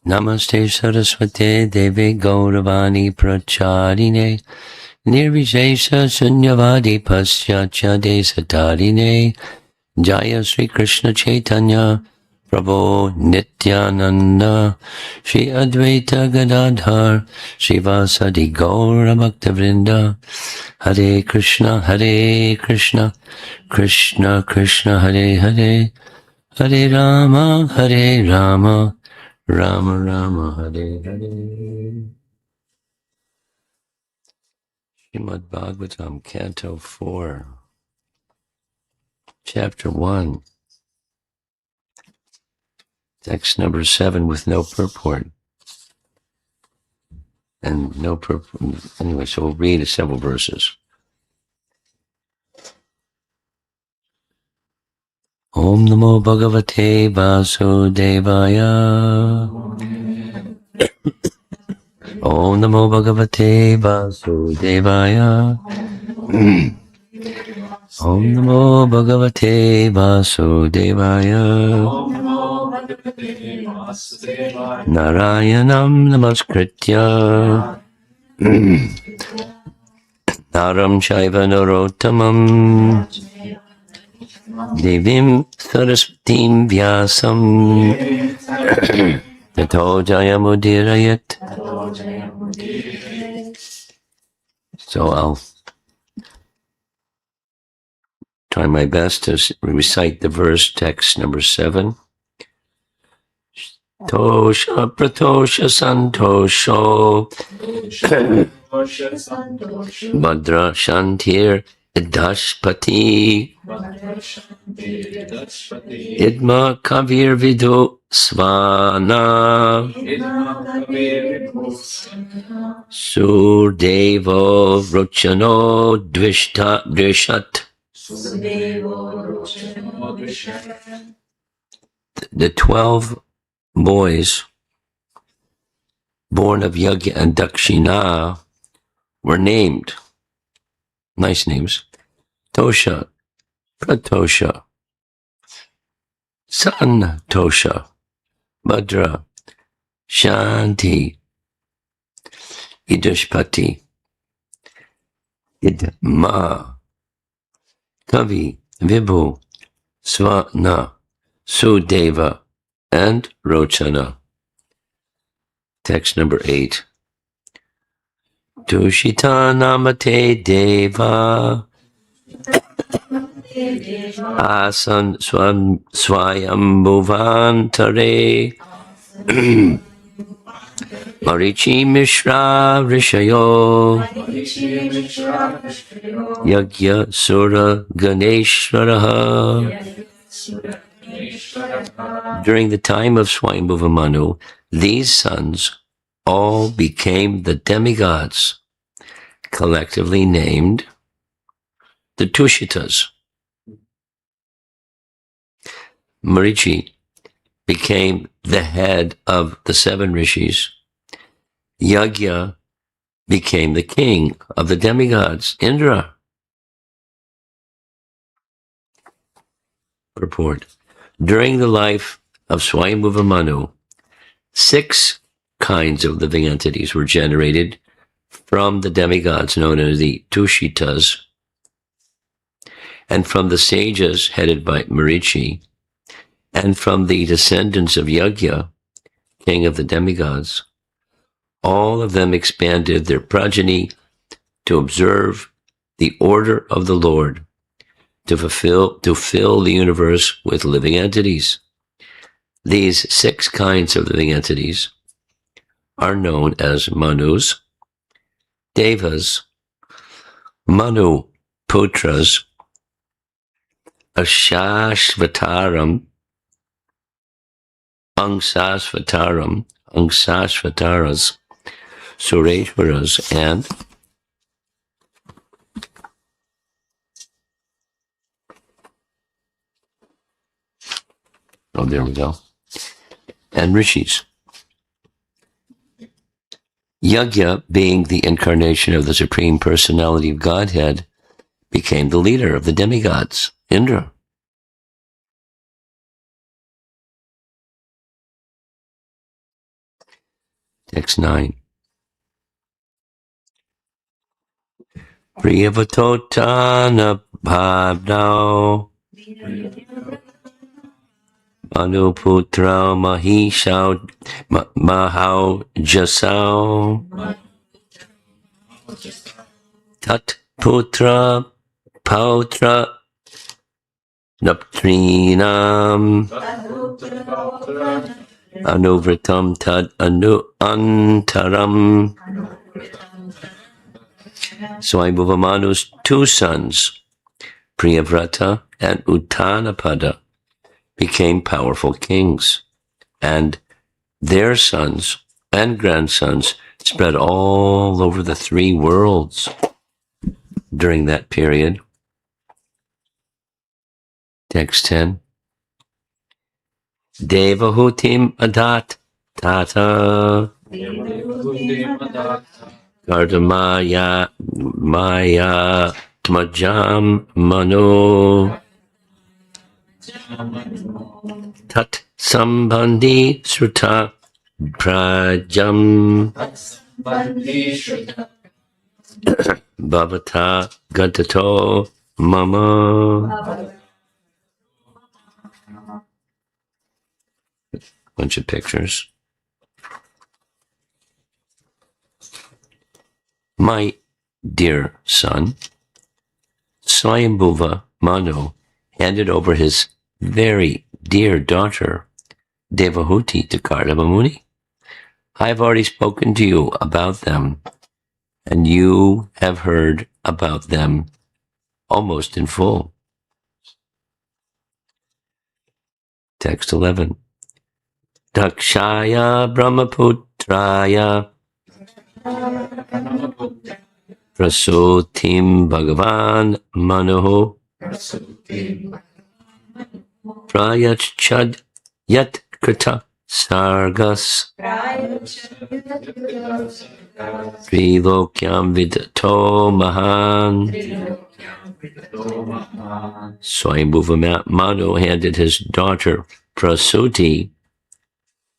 Namaste Saraswate Deve Gauravani Pracharine Nirvishesha Sunyavadi Paschatya Desatarine Jaya Sri Krishna Chaitanya Prabhu Nityananda Shri Advaita Gadadhar Srivasadi Gaura Bhaktavrinda Hare Krishna Krishna Krishna Hare Hare Hare Rama Rama Rama Hare Hare. Srimad Bhagavatam, Canto 4, Chapter 1, Text number 7 with no purport. And no purport. Anyway, so we'll read several verses. Om Namo Bhagavate Vasudevaya. Om Namo Bhagavate Vasudevaya. Om Namo Bhagavate Vasudevaya. Narayanam Namaskritya Naram Shaiva Narottamam Devim Saraswatim Vyasam Tato Jayamudirayat. So I'll try my best to recite the verse, text number 7. Tosha Pratosha Santosho Madra Shantir Idashpati Idma Kavir Vidu Svana Surdevo Rochano Drishat. The 12 boys born of Yagya and Dakshina were named, nice names, Tosha, Pratosha, Santosha, Bhadra, Shanti, Idashpati, Idma, Kavi, Vibhu, Svana, Sudeva, and Rochana. Text number 8. Tushita namate deva asan swayambhuvantare Marichi Mishra Rishayo Yagya Sura Ganeshwaraha. During the time of Swayambhuva Manu, these sons all became the demigods, collectively named the Tushitas. Marichi became the head of the 7 rishis. Yagya became the king of the demigods, Indra. Purport. During the life of Swayambhuva Manu, 6 kinds of living entities were generated from the demigods known as the Tushitas, and from the sages headed by Marichi, and from the descendants of Yagya, king of the demigods. All of them expanded their progeny to observe the order of the Lord, to fill the universe with living entities. These 6 kinds of living entities are known as Manus, Devas, Manu Putras, Ashashvataram, Angsashvataras, Sureshwaras, and there we go, and Rishis. Yagya, being the incarnation of the Supreme Personality of Godhead, became the leader of the demigods, Indra. Text 9. Priyavatotana bhavnao Manuputra mahishau mahau jasau tat putra pautra naptrinam anuvritam tad anu antaram. Swayambhuva two sons, Priyavrata and Uttanapada, became powerful kings, and their sons and grandsons spread all over the three worlds during that period. Text 10. Devahutim adat tata Gardamaya Maya Tmajam Mano Tat Sambandhi Sruta Prajam Bhavata Gantato Mama. Bunch of pictures. My dear son, Swayambhuva Manu handed over his very dear daughter, Devahuti, to Kardama Muni. I have already spoken to you about them, and you have heard about them almost in full. Text 11. Dakshaya Brahmaputraya Prasutim Bhagavan Manoho Prayachad Yat Krita Sargas Trilokyam Vidato Mahan. Swayambhuva Manu handed his daughter Prasuti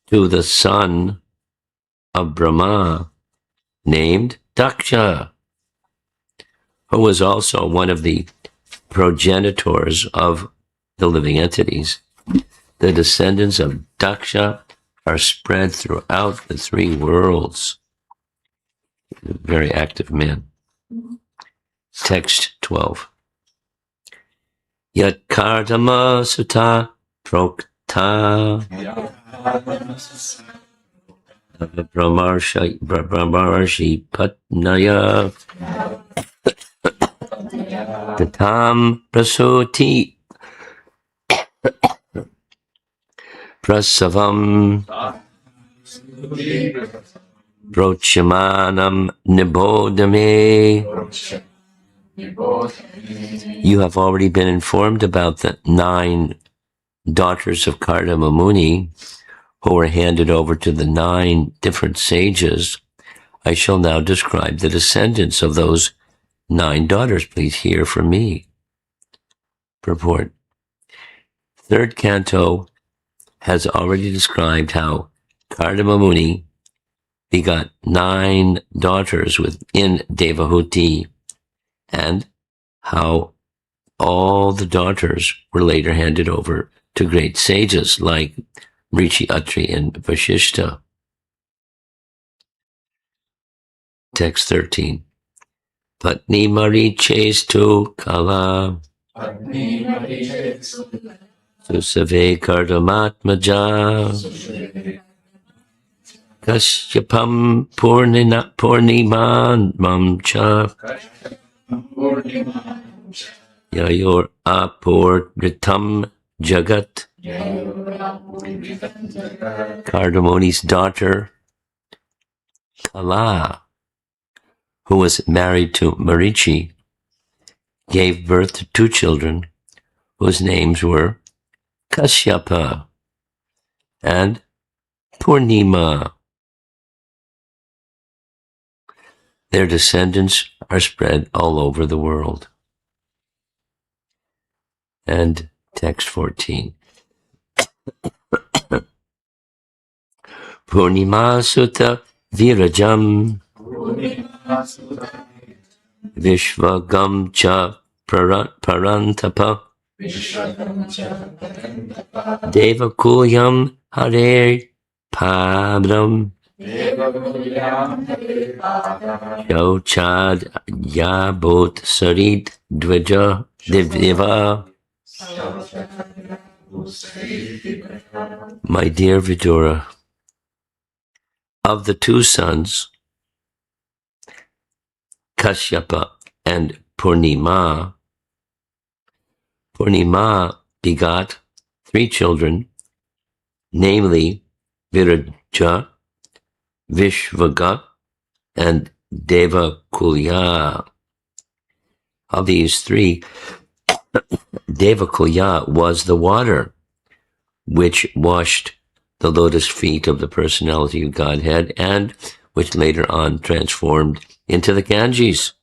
to the son of Brahma named Daksha, who was also one of the progenitors of the living entities. The descendants of Daksha are spread throughout the three worlds. Very active man. Text 12. Yat Kardama Sutta Prokta Brahmarshi Patnaya Tatam Prasuti Prasavam Brochamanam Nibodame. You have already been informed about the 9 daughters of Kardama Muni who were handed over to the 9 different sages. I shall now describe the descendants of those 9 daughters. Please hear from me. Purport. 3rd canto has already described how Kardama Muni begot 9 daughters within Devahuti, and how all the daughters were later handed over to great sages like Rishi, Atri, and Vashishta. Text 13. Patni Marichestu Kala Susave Kardamatmaja Kashyapam Purniman Mamcha Yayor Apurritam Jagat. Kardamuni's daughter Kala, who was married to Marichi, gave birth to 2 children whose names were Kashyapa and Purnima. Their descendants are spread all over the world. And text 14. Purnima Sutta Virajam Vishvagam cha parantapa Devakulyam Hare Padam Shauchad Yabot Sarit Dvija Diva. My dear Vidura, of the two sons, Kashyapa and Purnima, Purnima begot 3 children, namely Viraja, Vishvaga, and Devakulya. Of these 3, Devakulya was the water which washed the lotus feet of the personality of Godhead and which later on transformed into the Ganges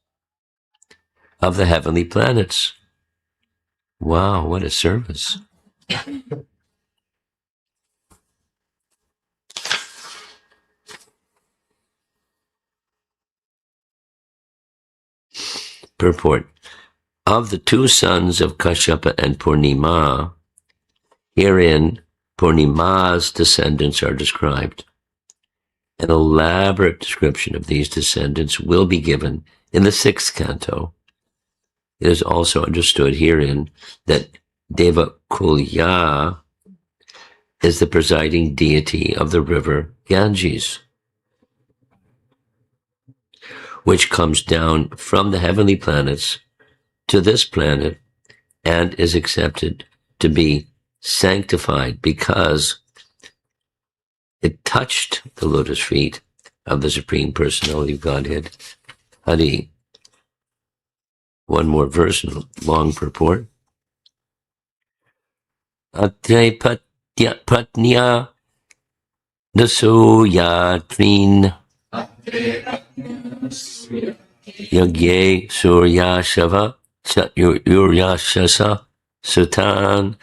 of the heavenly planets. Wow, what a service. Purport. Of the 2 sons of Kashyapa and Purnima, herein Purnima's descendants are described. An elaborate description of these descendants will be given in the 6th canto. It is also understood herein that Devakulya is the presiding deity of the river Ganges, which comes down from the heavenly planets to this planet and is accepted to be sanctified because it touched the lotus feet of the Supreme Personality of Godhead. Hari. One more verse in long purport. Atre patnya nasuyatrin yagye suryashava Uryashasa Sutan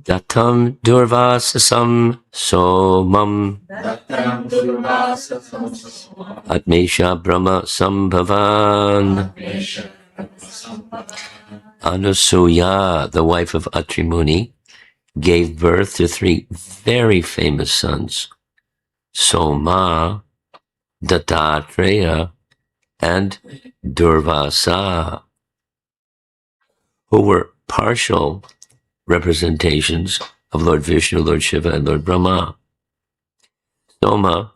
Datam Durvasasam Somam Atmesha Brahma Sambhavan. Anusuya, the wife of Atri Muni, gave birth to 3 very famous sons, Soma, Dattatreya, and Durvasa, who were partial representations of Lord Vishnu, Lord Shiva, and Lord Brahma. Soma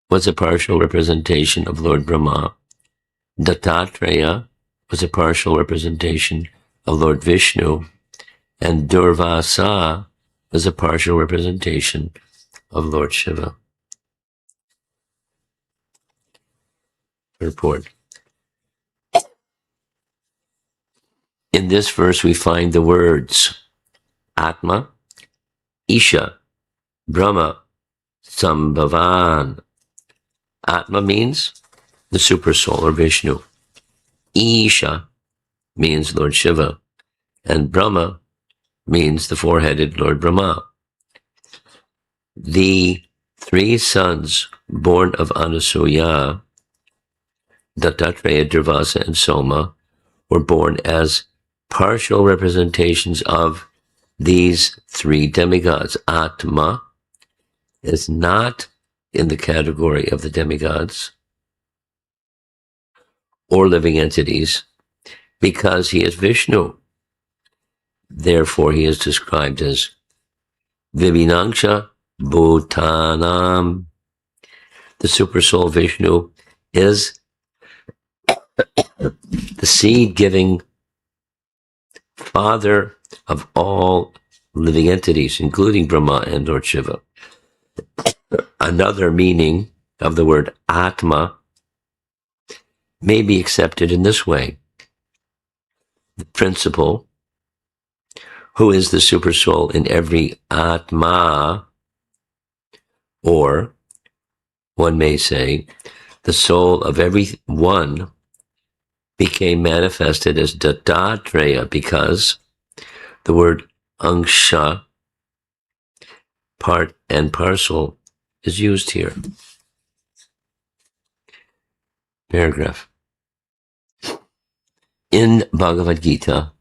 was a partial representation of Lord Brahma. Dattatreya was a partial representation of Lord Vishnu, and Durvasa was a partial representation of Lord Shiva. Report. In this verse we find the words Atma, Isha, Brahma, Sambhavan. Atma means the super soul or Vishnu. Isha means Lord Shiva. And Brahma means the 4-headed Lord Brahma. The 3 sons born of Anusuya, Dattatreya, Durvasa, and Soma, were born as partial representations of these 3 demigods. Atma is not in the category of the demigods or living entities because he is Vishnu. Therefore, he is described as Vibhinangsha Bhutanam. The Supersoul Vishnu is the seed-giving father of all living entities, including Brahma and Lord Shiva. Another meaning of the word Atma may be accepted in this way. The principle, who is the Supersoul in every Atma, or one may say, the soul of every one became manifested as Dattatreya because the word Angsha part and parcel is used here. Paragraph. In Bhagavad Gita,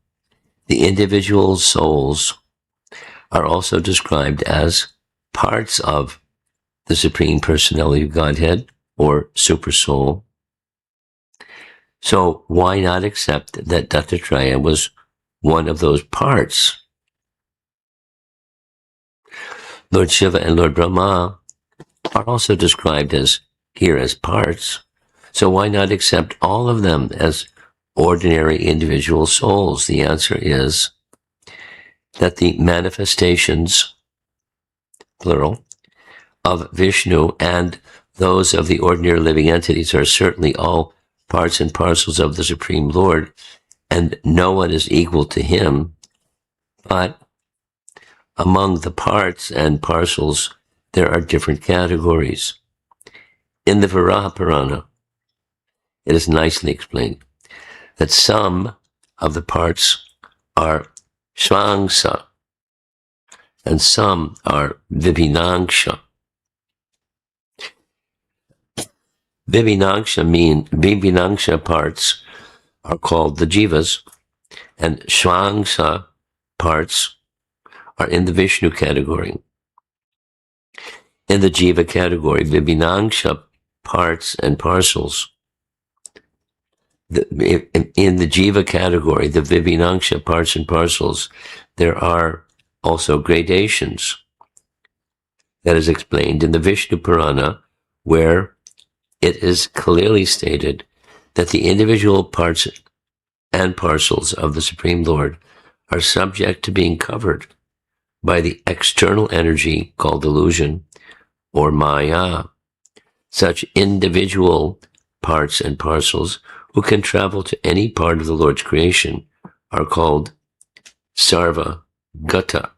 the individual souls are also described as parts of the Supreme Personality of Godhead, or Super Soul. So why not accept that Dattatreya was one of those parts? Lord Shiva and Lord Brahma are also described here as parts. So why not accept all of them as ordinary individual souls? The answer is that the manifestations, plural, of Vishnu and those of the ordinary living entities are certainly all parts and parcels of the Supreme Lord, and no one is equal to him. But among the parts and parcels, there are different categories. In the Varaha Purana, it is nicely explained that some of the parts are Svangsa and some are Vibhinangsha. Vibhinangsha parts are called the Jivas, and Svangsa parts are in the Vishnu category. In the Jiva category, Vibhinangsha parts and parcels. In the Jiva category, the Vibhinangsha parts and parcels, there are also gradations. That is explained in the Vishnu Purana, where it is clearly stated that the individual parts and parcels of the Supreme Lord are subject to being covered by the external energy called illusion or Maya. Such individual parts and parcels who can travel to any part of the Lord's creation are called Sarva Gata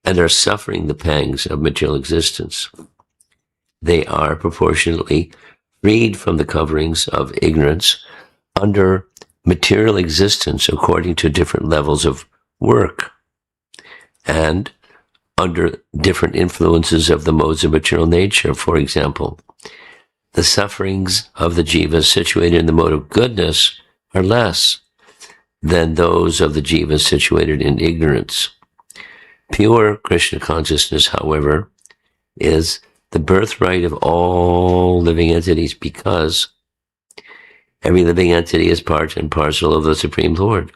and are suffering the pangs of material existence. They are proportionately freed from the coverings of ignorance under material existence according to different levels of work and under different influences of the modes of material nature. For example, the sufferings of the jivas situated in the mode of goodness are less than those of the jivas situated in ignorance. Pure Krishna consciousness, however, is the birthright of all living entities, because every living entity is part and parcel of the Supreme Lord.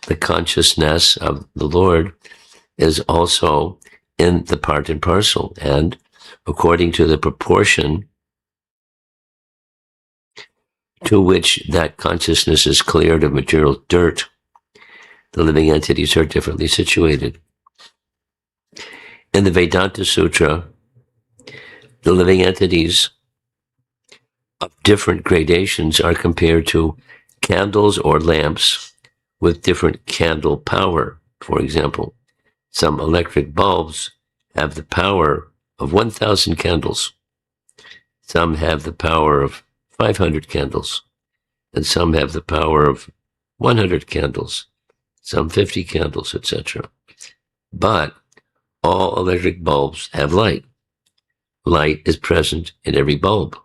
The consciousness of the Lord is also in the part and parcel, and according to the proportion to which that consciousness is cleared of material dirt, the living entities are differently situated. In the Vedanta Sutra, the living entities of different gradations are compared to candles or lamps with different candle power. For example, some electric bulbs have the power of 1,000 candles. Some have the power of 500 candles, and some have the power of 100 candles, some 50 candles, etc. But all electric bulbs have light. Light is present in every bulb.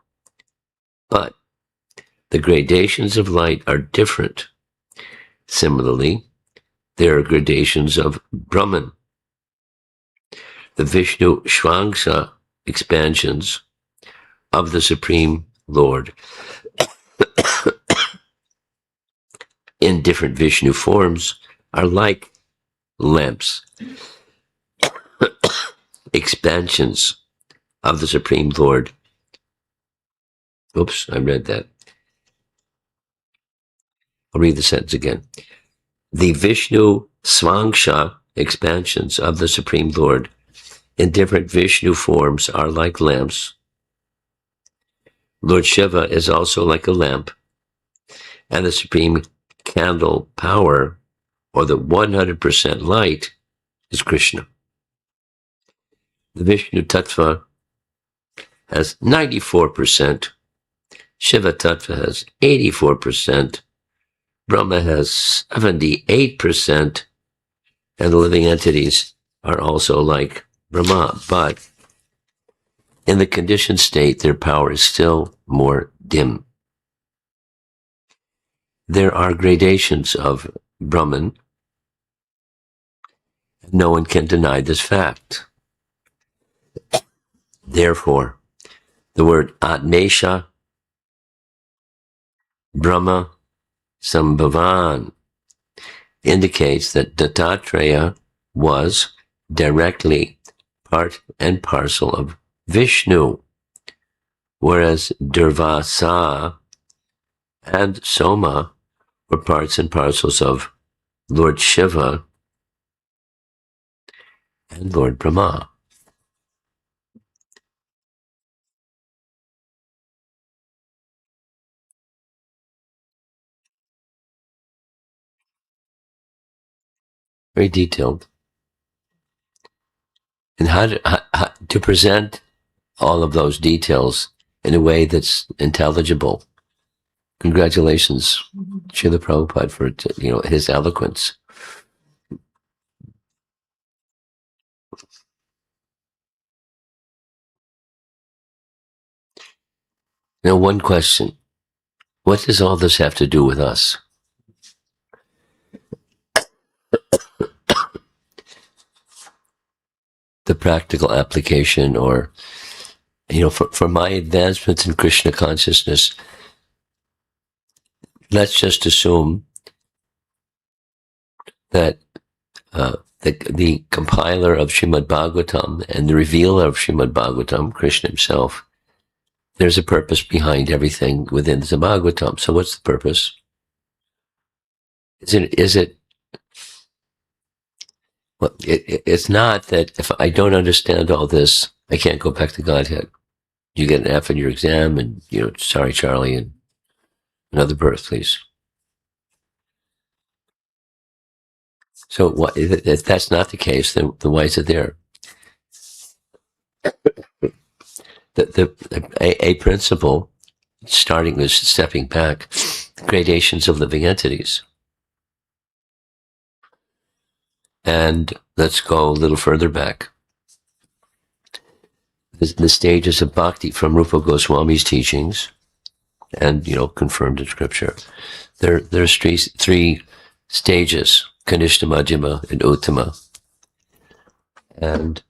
But the gradations of light are different. Similarly, there are gradations of Brahman. The Vishnu Shvangsa expansions of the Supreme Lord in different Vishnu forms are like lamps. Expansions of the Supreme Lord. Oops, I read that. I'll read the sentence again. The Vishnu Svangsha expansions of the Supreme Lord in different Vishnu forms are like lamps. Lord Shiva is also like a lamp, and the Supreme Candle power, or the 100% light, is Krishna. The Vishnu Tattva has 94%, Shiva Tattva has 84%, Brahma has 78%, and the living entities are also like Brahma, but in the conditioned state, their power is still more dim. There are gradations of Brahman. No one can deny this fact. Therefore, the word Atmesha Brahma Sambhavan indicates that Dattatreya was directly part and parcel of Vishnu, whereas Durvasa and Soma were parts and parcels of Lord Shiva and Lord Brahma. Very detailed. And how to present all of those details in a way that's intelligible. Congratulations, Srila Prabhupada, for his eloquence. Now, one question. What does all this have to do with us? The practical application, or, for my advancements in Krishna consciousness, let's just assume that the compiler of Srimad Bhagavatam and the revealer of Srimad Bhagavatam, Krishna himself, there's a purpose behind everything within the Bhagavatam. So what's the purpose? Well, it's not that if I don't understand all this, I can't go back to Godhead. You get an F in your exam and, sorry, Charlie, and another birth, please. So if that's not the case, then why is it there? A principle, stepping back, gradations of living entities. And let's go a little further back. The stages of bhakti from Rupa Goswami's teachings, and confirmed in scripture. There's three stages: Kanishta, Madhyama, and Uttama. And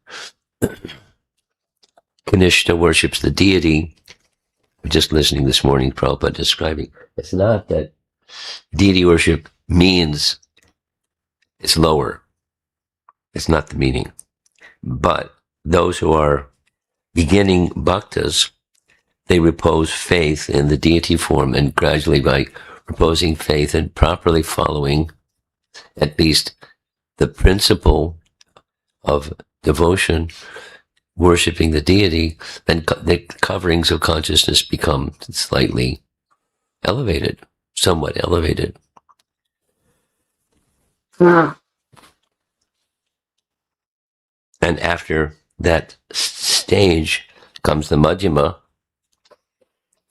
Kanishta worships the deity. I'm just listening this morning, Prabhupada describing. It's not that deity worship means it's lower. It's not the meaning. But those who are beginning bhaktas, they repose faith in the deity form, and gradually by reposing faith and properly following at least the principle of devotion, worshiping the deity, then the coverings of consciousness become slightly elevated, somewhat elevated. And after that stage comes the Madhyama,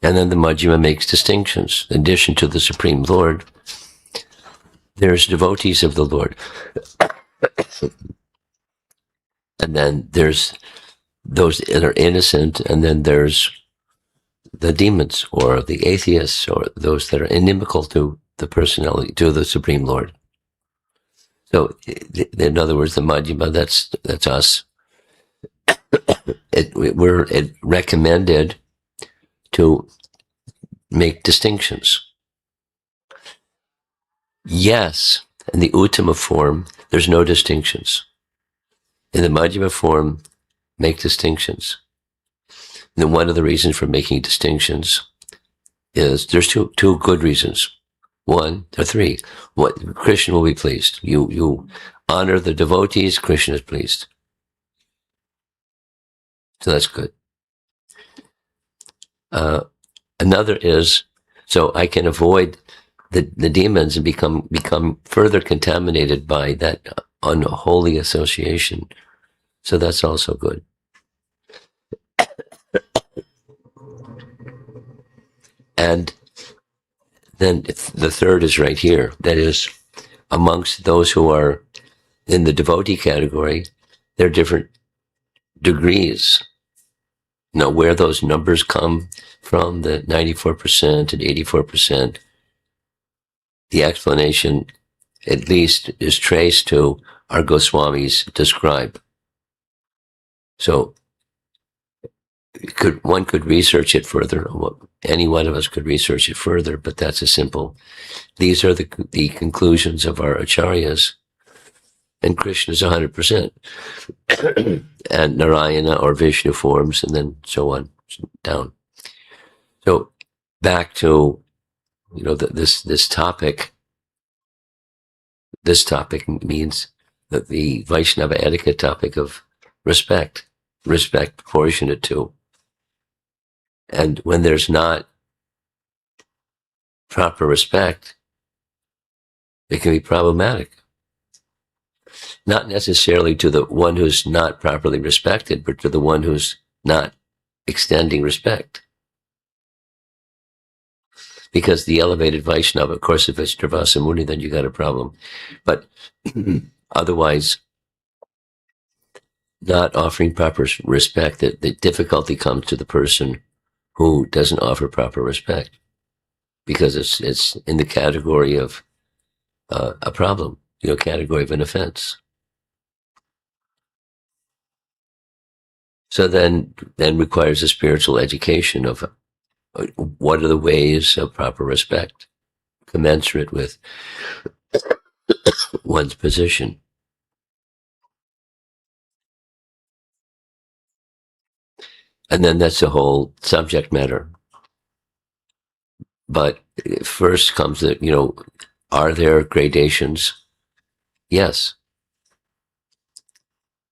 and then the Madhyama makes distinctions. In addition to the Supreme Lord, there's devotees of the Lord. And then there's those that are innocent, and then there's the demons, or the atheists, or those that are inimical to the personality, to the Supreme Lord. So, in other words, the Madhyama, that's us. We're recommended to make distinctions. Yes, in the Uttama form, there's no distinctions. In the Madhyama form, make distinctions. And then one of the reasons for making distinctions is there's two good reasons. One or three. What Krishna will be pleased. You honor the devotees, Krishna is pleased. So that's good. Another is so I can avoid the demons and become further contaminated by that unholy association. So that's also good. And then the third is right here. That is, amongst those who are in the devotee category, There are different degrees. Where those numbers come from, the 94% and 84%, the explanation at least is traced to our Goswamis describe. So one could research it further. Any one of us could research it further, but that's a simple. These are the conclusions of our acharyas, and Krishna is 100%, and Narayana or Vishnu forms, and then so on down. So back to this topic. This topic means that the Vaishnava etiquette topic of respect proportionate to. And when there's not proper respect, it can be problematic. Not necessarily to the one who's not properly respected, but to the one who's not extending respect. Because the elevated Vaishnava, of course, if it's Travasa Muni, then you got a problem. But otherwise, not offering proper respect, the difficulty comes to the person who doesn't offer proper respect, because it's in the category of a problem, category of an offense. So then requires a spiritual education of what are the ways of proper respect, commensurate with one's position. And then that's the whole subject matter. But first comes the, are there gradations? Yes.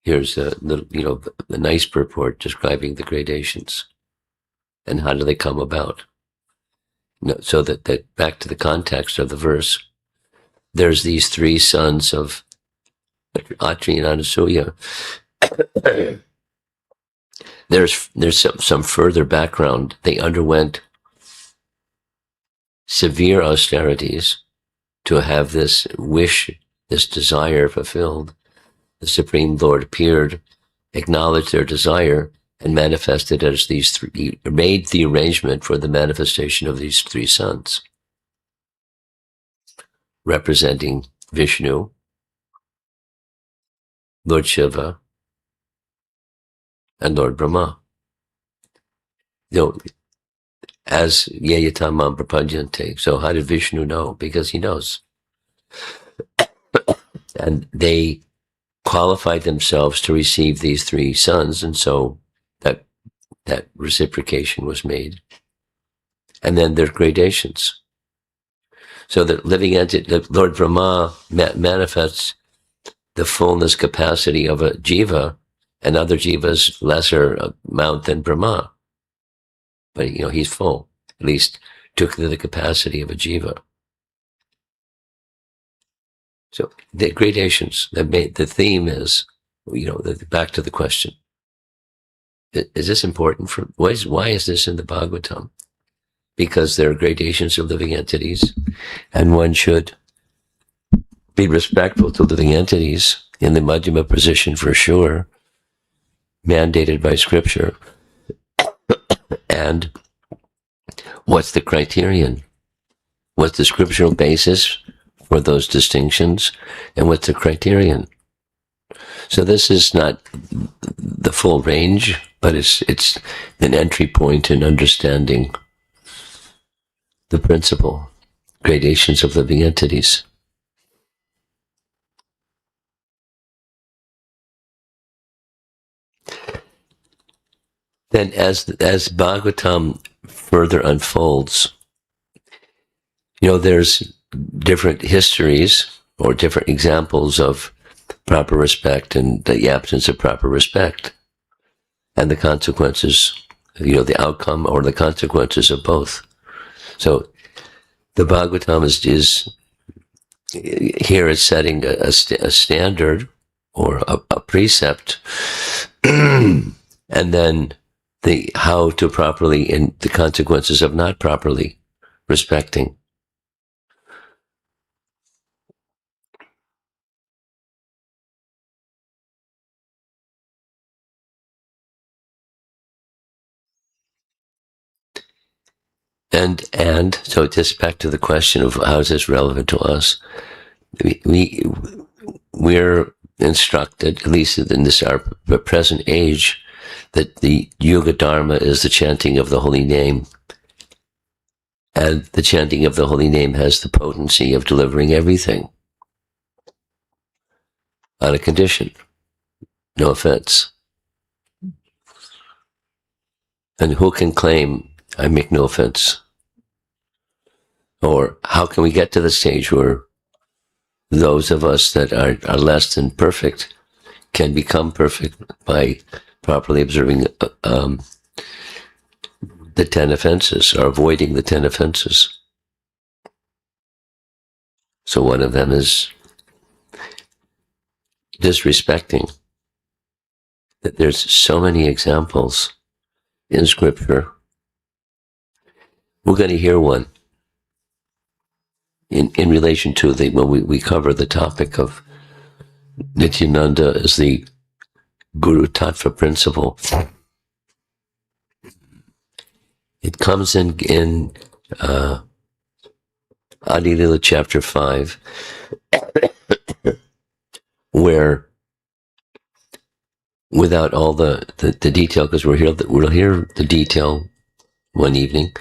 Here's the nice purport describing the gradations and how do they come about. So that back to the context of the verse, there's these three sons of Atri and Anasuya. There's some further background. They underwent severe austerities to have this wish, this desire fulfilled. The Supreme Lord appeared, acknowledged their desire, and manifested as these three, made the arrangement for the manifestation of these three sons, representing Vishnu, Lord Shiva, and Lord Brahma. As Yayatamam Prapadyante. So how did Vishnu know? Because he knows. And they qualified themselves to receive these three sons, and so that reciprocation was made. And then there are gradations. So the living entity, the Lord Brahma manifests the fullness capacity of a jiva, and other jivas lesser amount than Brahma. But he's full, at least took the capacity of a jiva. So the gradations, the theme is, back to the question. Is this important why is this in the Bhagavatam? Because there are gradations of living entities, and one should be respectful to living entities in the Madhyama position for sure, mandated by scripture. And what's the criterion? What's the scriptural basis for those distinctions, and what's the criterion? So this is not the full range, but it's an entry point in understanding the principle, gradations of living entities. Then as Bhagavatam further unfolds, there's different histories or different examples of proper respect and the absence of proper respect, and the consequences, the outcome or the consequences of both. So the Bhagavatam is here is setting a standard or a precept, and then how to properly, and the consequences of not properly respecting. And so just back to the question of how is this relevant to us? We're instructed, at least in this our present age, that the Yuga Dharma is the chanting of the holy name. And the chanting of the holy name has the potency of delivering everything on a condition. No offense. And who can claim, I make no offense? Or how can we get to the stage where those of us that are less than perfect can become perfect by properly observing the 10 offenses, or avoiding the 10 offenses? So one of them is disrespecting. That there's so many examples in Scripture. We're going to hear one in relation to when we cover the topic of Nityananda as the Guru Tattva principle. It comes in Adi Lila chapter 5, where, without all the detail, because we'll hear the detail one evening.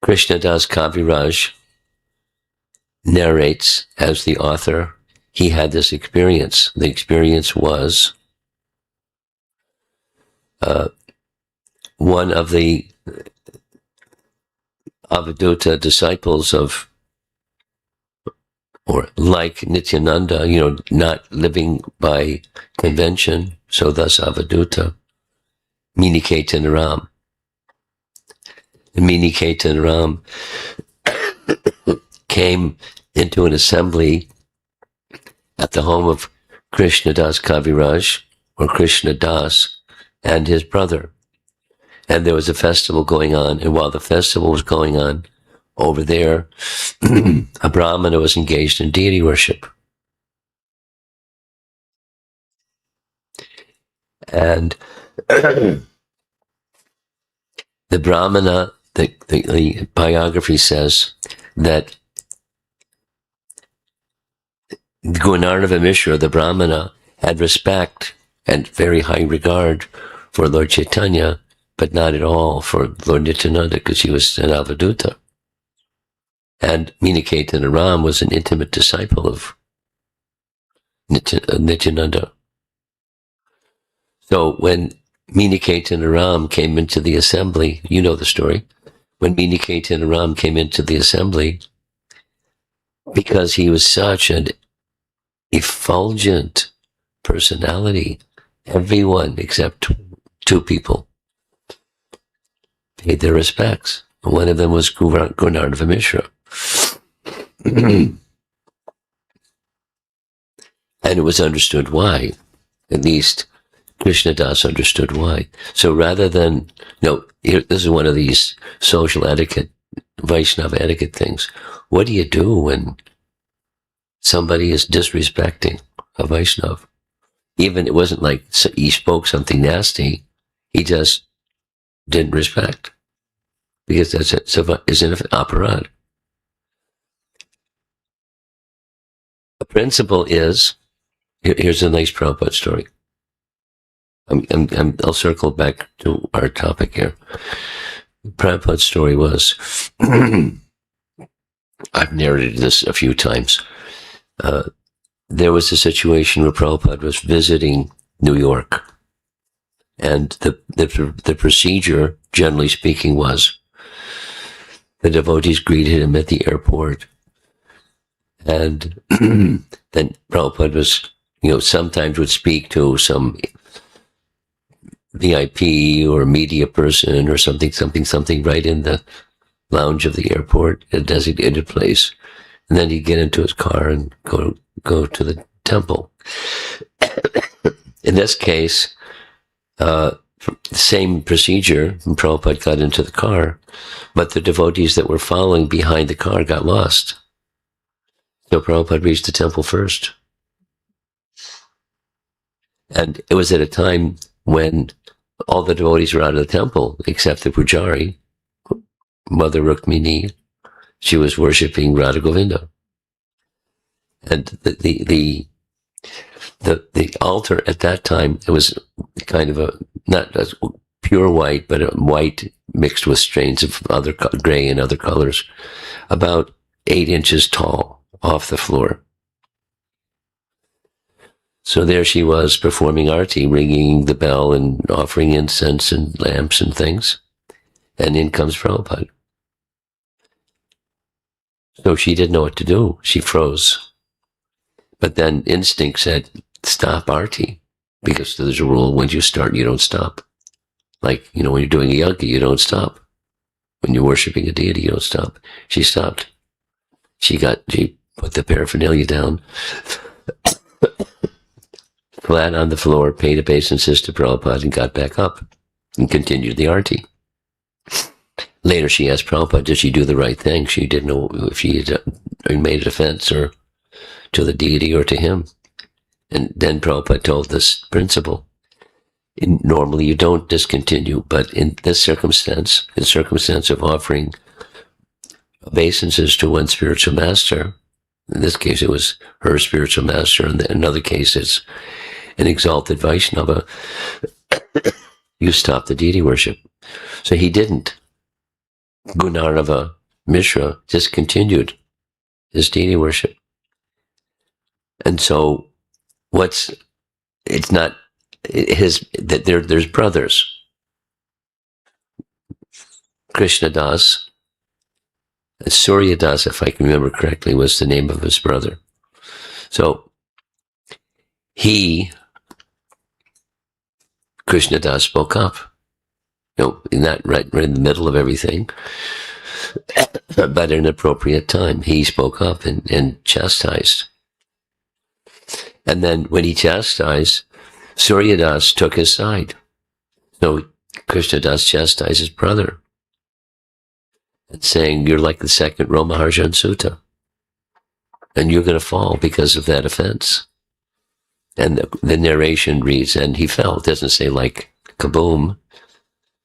Krishnadas Kaviraj narrates as the author, he had this experience. The experience was one of the Avadhuta disciples of, or like Nityananda, not living by convention, so thus Avadhuta, Miniketanaram. Miniketanaram came into an assembly at the home of Krishnadas Kaviraj, or Krishna Das, and his brother. And there was a festival going on, and while the festival was going on, over there, a Brahmana was engaged in deity worship. And the Brahmana, the biography says that Gunarnava Mishra, the Brahmana, had respect and very high regard for Lord Chaitanya, but not at all for Lord Nityananda, because he was an Avadhuta. And Miniketanaram was an intimate disciple of Nityananda. So when Miniketanaram came into the assembly, you know the story, when Miniketanaram came into the assembly, because he was such an effulgent personality, everyone except two people paid their respects. One of them was Gunarnava Mishra. And it was understood why. At least Krishna Das understood why. So rather than, this is one of these social etiquette, Vaishnava etiquette things. What do you do when somebody is disrespecting a Vaishnava? Even it wasn't like he spoke something nasty. He just didn't respect. Because that's it. So it's an aparad. The principle is, here's a nice Prabhupada story. I'll circle back to our topic here. Prabhupada's story was, I've narrated this a few times. There was a situation where Prabhupada was visiting New York. And the procedure, generally speaking, was the devotees greeted him at the airport. And then Prabhupada was, sometimes would speak to some VIP or media person or something right in the lounge of the airport, a designated place. And then he'd get into his car and go to the temple. In this case, the same procedure, and Prabhupada got into the car, but the devotees that were following behind the car got lost. So Prabhupada reached the temple first. And it was at a time when all the devotees were out of the temple except the pujari, Mother Rukmini. She was worshipping Radha Govinda. And the altar at that time, it was kind of a, not a pure white, but a white mixed with strains of other gray and other colors, about 8 inches tall off the floor. So there she was performing arti, ringing the bell and offering incense and lamps and things. And in comes Prabhupada. So she didn't know what to do. She froze. But then instinct said, stop arti. Because there's a rule, when you start, you don't stop. Like, when you're doing a yajna, you don't stop. When you're worshiping a deity, you don't stop. She stopped. She put the paraphernalia down, flat on the floor, paid obeisances to Prabhupada, and got back up and continued the arti. Later, she asked Prabhupada, did she do the right thing? She didn't know if she had made an offense or to the deity or to him. And then Prabhupada told this principle. Normally, you don't discontinue, but in this circumstance, in circumstance of offering obeisances to one spiritual master, in this case, it was her spiritual master, and in another case, it's an exalted Vaishnava, you stop the deity worship. So he didn't. Gunarava Mishra just continued his deity worship. And so there's brothers. Krishna Das, Surya Das, if I can remember correctly, was the name of his brother. So Krishna Das spoke up. In that right in the middle of everything, but at an appropriate time, he spoke up and chastised. And then when he chastised, Surya Das took his side. So Krishna Das chastised his brother, and saying, you're like the second Romaharjan Sutta, and you're going to fall because of that offense. And the narration reads, and he fell. It doesn't say like kaboom,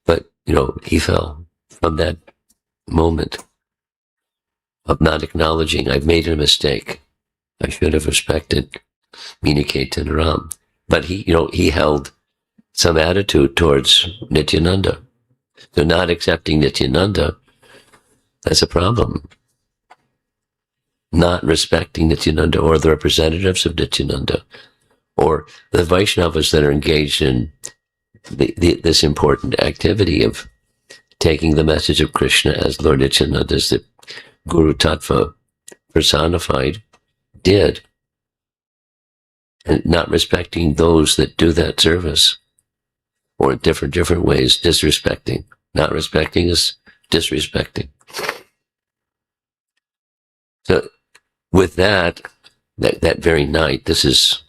but, he fell from that moment of not acknowledging, I've made a mistake. I should have respected Miniketan Ram. But he held some attitude towards Nityananda. So not accepting Nityananda, that's a problem. Not respecting Nityananda or the representatives of Nityananda or the Vaishnavas that are engaged in this important activity of taking the message of Krishna as Lord Nityananda, as the Guru Tattva personified, did. And not respecting those that do that service, or in different ways, disrespecting. Not respecting is disrespecting. So with that very night, that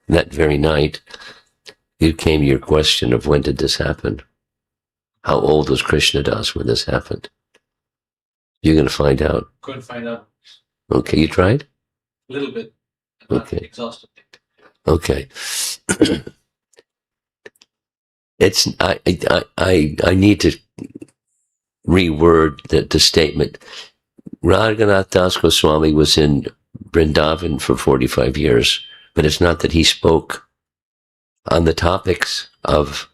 very night, it came your question of when did this happen? How old was Krishna Das when this happened? You're going to find out. Couldn't find out. Okay, you tried? A little bit. Okay. Exhausted. Okay. I need to reword the statement. Raghunath Das Goswami was in Vrindavan for 45 years, but it's not that he spoke on the topics of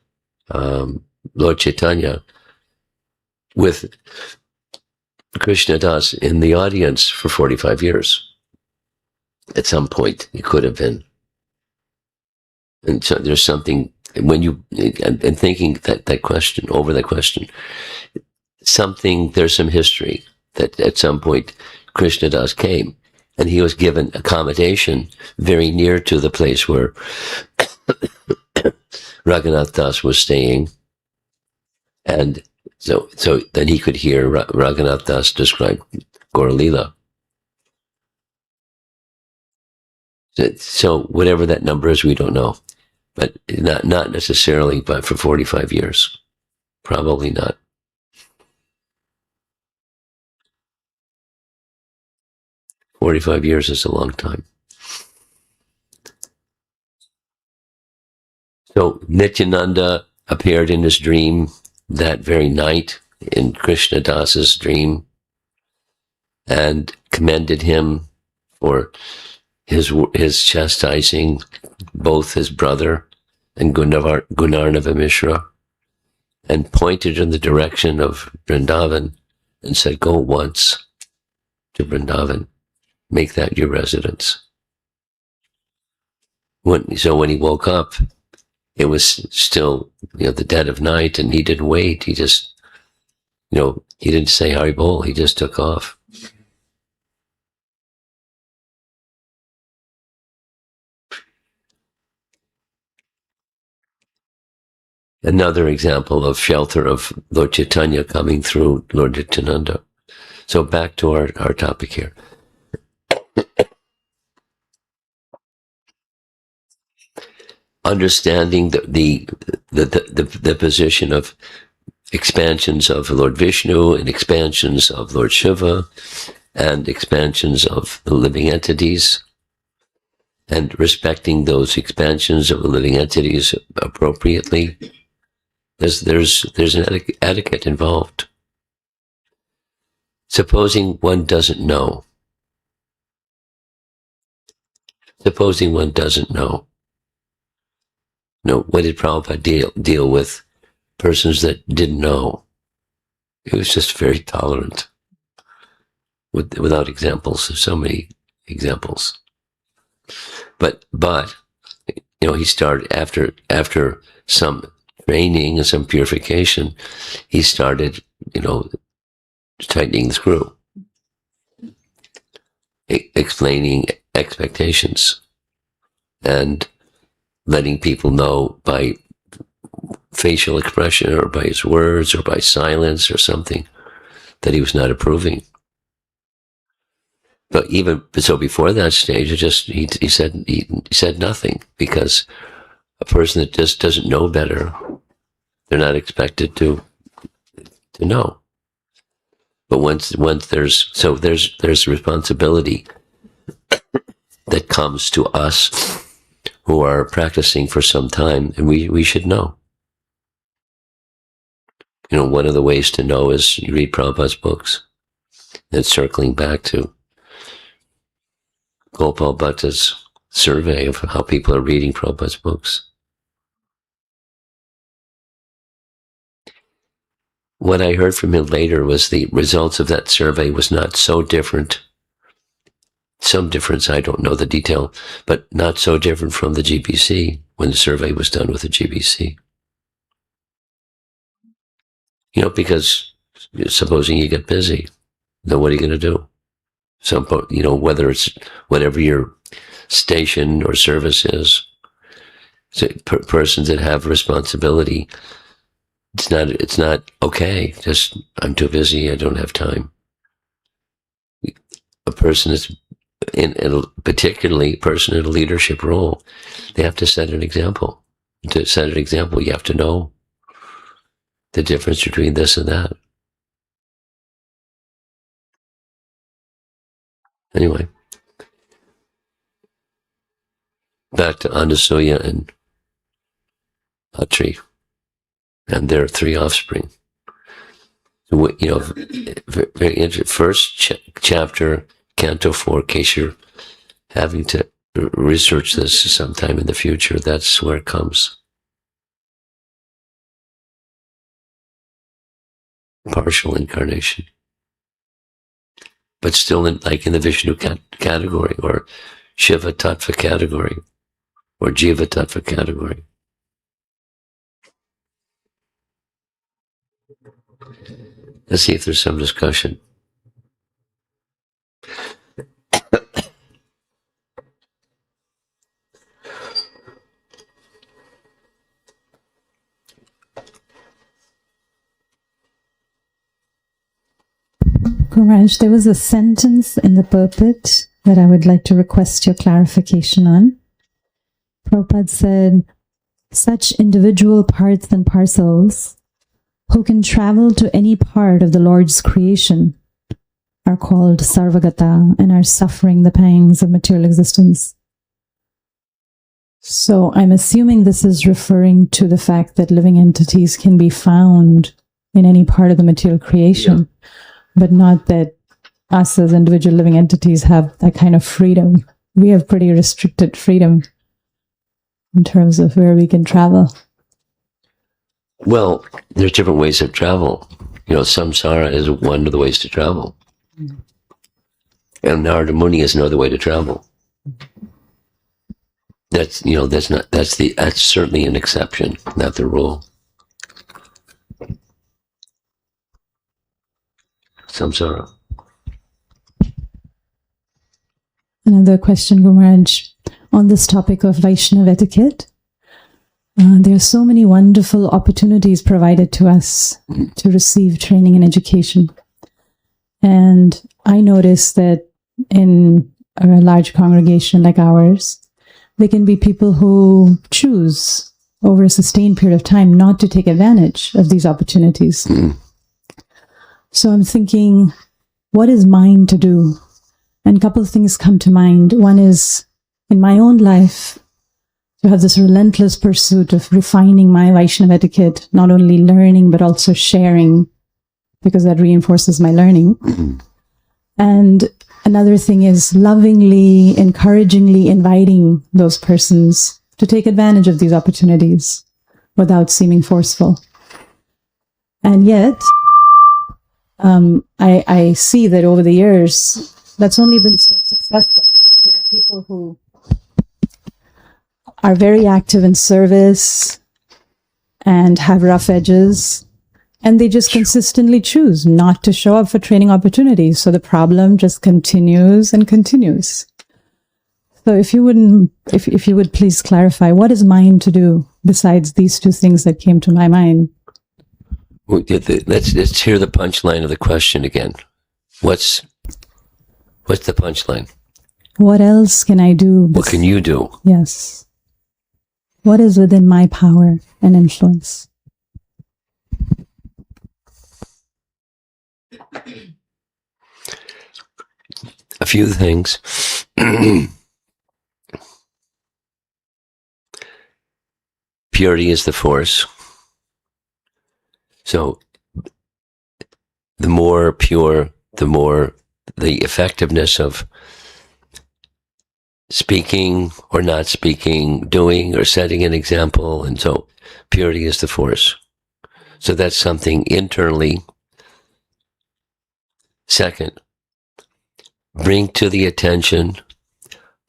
Lord Chaitanya with Krishna Das in the audience for 45 years. At some point, it could have been. And so there's something, when you, and thinking that question, there's some history that at some point Krishna Das came and he was given accommodation very near to the place where Raghunath Das was staying. And so then he could hear Raghunath Das describe Gaura Lila. So whatever that number is, we don't know. But not necessarily, but for 45 years. Probably not. "45 years is a long time." So Nityananda appeared in his dream that very night, in Krishna Das's dream, and commended him for his chastising both his brother and Gunarnava Mishra, and pointed in the direction of Vrindavan and said, go once to Vrindavan, make that your residence. So when he woke up, it was still, the dead of night, and he didn't wait. He just, he didn't say Haribol, he just took off. Another example of shelter of Lord Chaitanya coming through Lord Nityananda. So back to our topic here. Understanding the position of expansions of Lord Vishnu and expansions of Lord Shiva and expansions of the living etities, and respecting those expansions of the living entities appropriately. There's an etiquette involved. Supposing one doesn't know. What did Prabhupada deal with persons that didn't know? He was just very tolerant, without examples. There's so many examples. But he started after some training and some purification, he started, tightening the screw, explaining expectations, and letting people know by facial expression or by his words or by silence or something that he was not approving. But even so, before that stage, he said nothing, because a person that just doesn't know better, they're not expected to know. But once there's responsibility that comes to us who are practicing for some time, and we should know. One of the ways to know is you read Prabhupada's books. And circling back to Gopal Bhatta's survey of how people are reading Prabhupada's books. What I heard from him later was the results of that survey was not so different. Some difference, I don't know the detail, but not so different from the GBC when the survey was done with the GBC. Because supposing you get busy, then what are you going to do? Whether it's whatever your station or service is, so persons that have responsibility, it's not okay. Just, I'm too busy, I don't have time. A person is particularly a person in a leadership role, they have to set an example. To set an example, you have to know the difference between this and that. Anyway, back to Anasuya and Atri and their 3 offspring. Very interesting. First chapter, Canto 4, in case you're having to research this sometime in the future, that's where it comes. Partial incarnation. But still in the Vishnu category, or Shiva Tattva category, or Jiva Tattva category. Let's see if there's some discussion. Raj, there was a sentence in the purport that I would like to request your clarification on. Prabhupada said, such individual parts and parcels who can travel to any part of the Lord's creation are called Sarvagata and are suffering the pangs of material existence. So I'm assuming this is referring to the fact that living entities can be found in any part of the material creation, but not that us as individual living entities have that kind of freedom. We have pretty restricted freedom in terms of where we can travel. Well, there's different ways of travel. Samsara is one of the ways to travel. And Narada Muni is another way to travel. That's certainly an exception, not the rule. Samsara. Another question, Gumaraj, on this topic of Vaishnava etiquette. There are so many wonderful opportunities provided to us to receive training and education. And I noticed that in a large congregation like ours, there can be people who choose over a sustained period of time not to take advantage of these opportunities. So I'm thinking, what is mine to do? And a couple of things come to mind. One is, in my own life, to have this relentless pursuit of refining my Vaishnava etiquette, not only learning, but also sharing, because that reinforces my learning. And another thing is lovingly, encouragingly inviting those persons to take advantage of these opportunities without seeming forceful. And yet, I see that over the years, that's only been so successful. There are people who are very active in service and have rough edges, and they just consistently choose not to show up for training opportunities. So the problem just continues and continues. So if you would please clarify, what is mine to do besides these two things that came to my mind? Let's hear the punchline of the question again. What's the punchline? What else can I do? What can you do? Yes. What is within my power and influence? A few things. Purity is the force. So the more pure, the more the effectiveness of speaking or not speaking, doing or setting an example. And so purity is the force. So that's something internally. Second, bring to the attention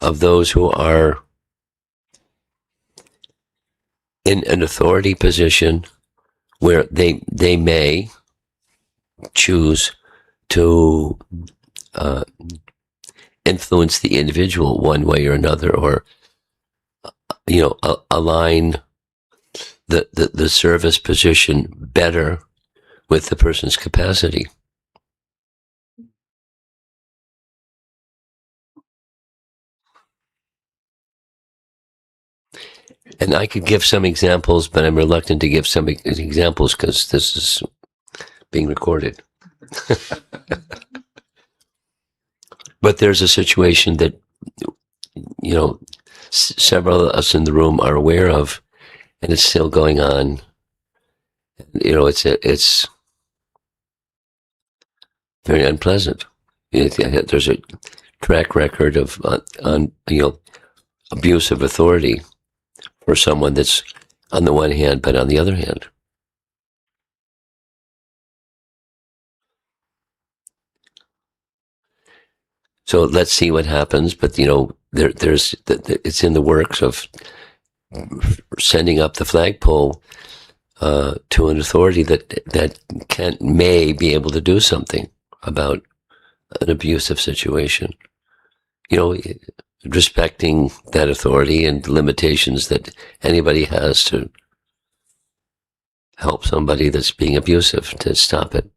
of those who are in an authority position where they may choose to influence the individual one way or another, or align the service position better with the person's capacity. And I could give some examples, but I'm reluctant to give some examples because this is being recorded. But there's a situation that, several of us in the room are aware of, and it's still going on. It's very unpleasant. There's a track record of abuse of authority for someone that's on the one hand, but on the other hand. So let's see what happens. But it's in the works of sending up the flagpole to an authority that may be able to do something about an abusive situation. Respecting that authority and limitations that anybody has to help somebody that's being abusive, to stop it.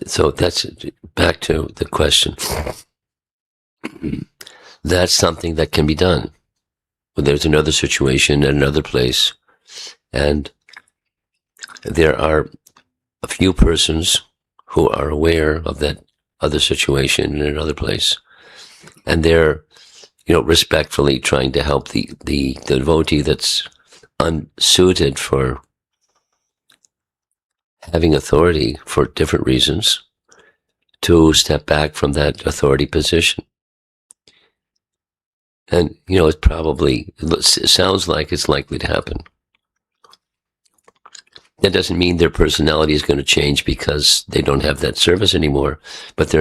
So that's back to the question. That's something that can be done. Well, there's another situation in another place, and there are a few persons who are aware of that other situation in another place. And they're, respectfully trying to help the devotee that's unsuited for having authority for different reasons to step back from that authority position. And, it sounds like it's likely to happen. That doesn't mean their personality is going to change because they don't have that service anymore, but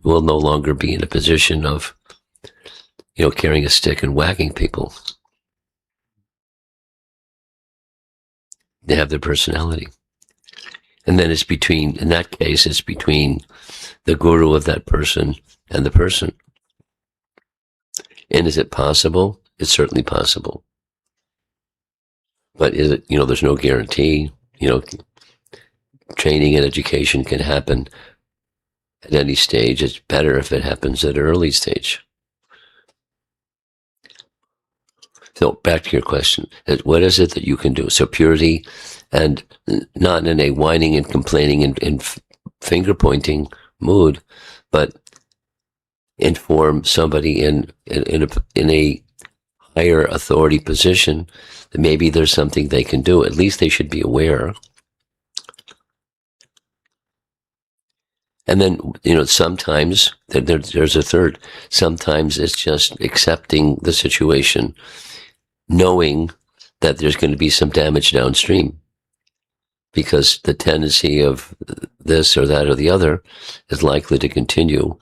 will no longer be in a position of, carrying a stick and whacking people. They have their personality. And then in that case, it's between the guru of that person and the person. And is it possible? It's certainly possible. But is it, there's no guarantee. Training and education can happen at any stage. It's better if it happens at an early stage. So back to your question, what is it that you can do? So purity, and not in a whining and complaining and finger pointing mood, but inform somebody in a higher authority position that maybe there's something they can do. At least they should be aware. And then, sometimes there's a third. Sometimes it's just accepting the situation, knowing that there's going to be some damage downstream, because the tendency of this or that or the other is likely to continue.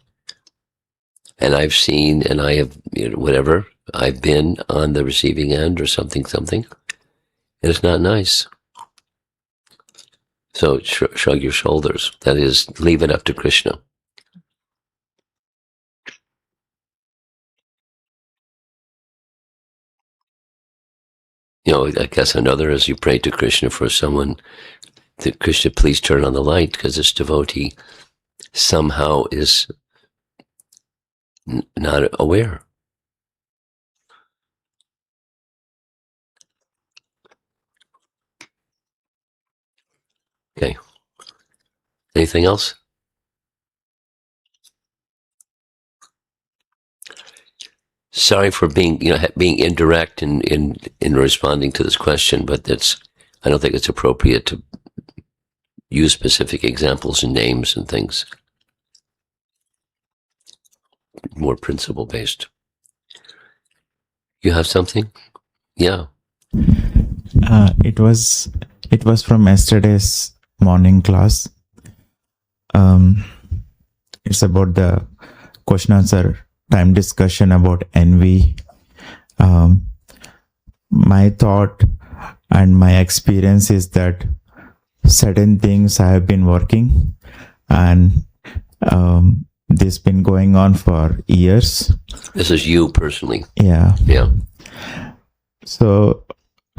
And I've seen, and I have, I've been on the receiving end or something, and it's not nice. So shrug your shoulders. That is, leave it up to Krishna. I guess another is you pray to Krishna for someone, that Krishna, please turn on the light, because this devotee somehow is not aware. Okay. Anything else? Sorry for being indirect in responding to this question, but I don't think it's appropriate to use specific examples and names and things. More principle based. You have something? Yeah. It was from yesterday's morning class. It's about the question answer time discussion about envy. My thought and my experience is that certain things I have been working, and this been going on for years. This is you personally. Yeah. So,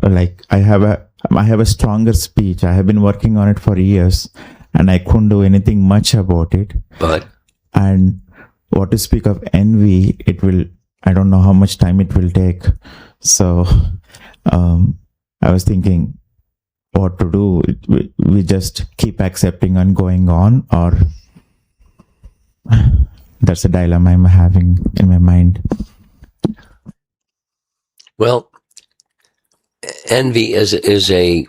I have a stronger speech. I have been working on it for years, and I couldn't do anything much about it. And what to speak of envy, I don't know how much time it will take. So, I was thinking what to do. We just keep accepting and going on, or that's a dilemma I'm having in my mind. Well, envy is a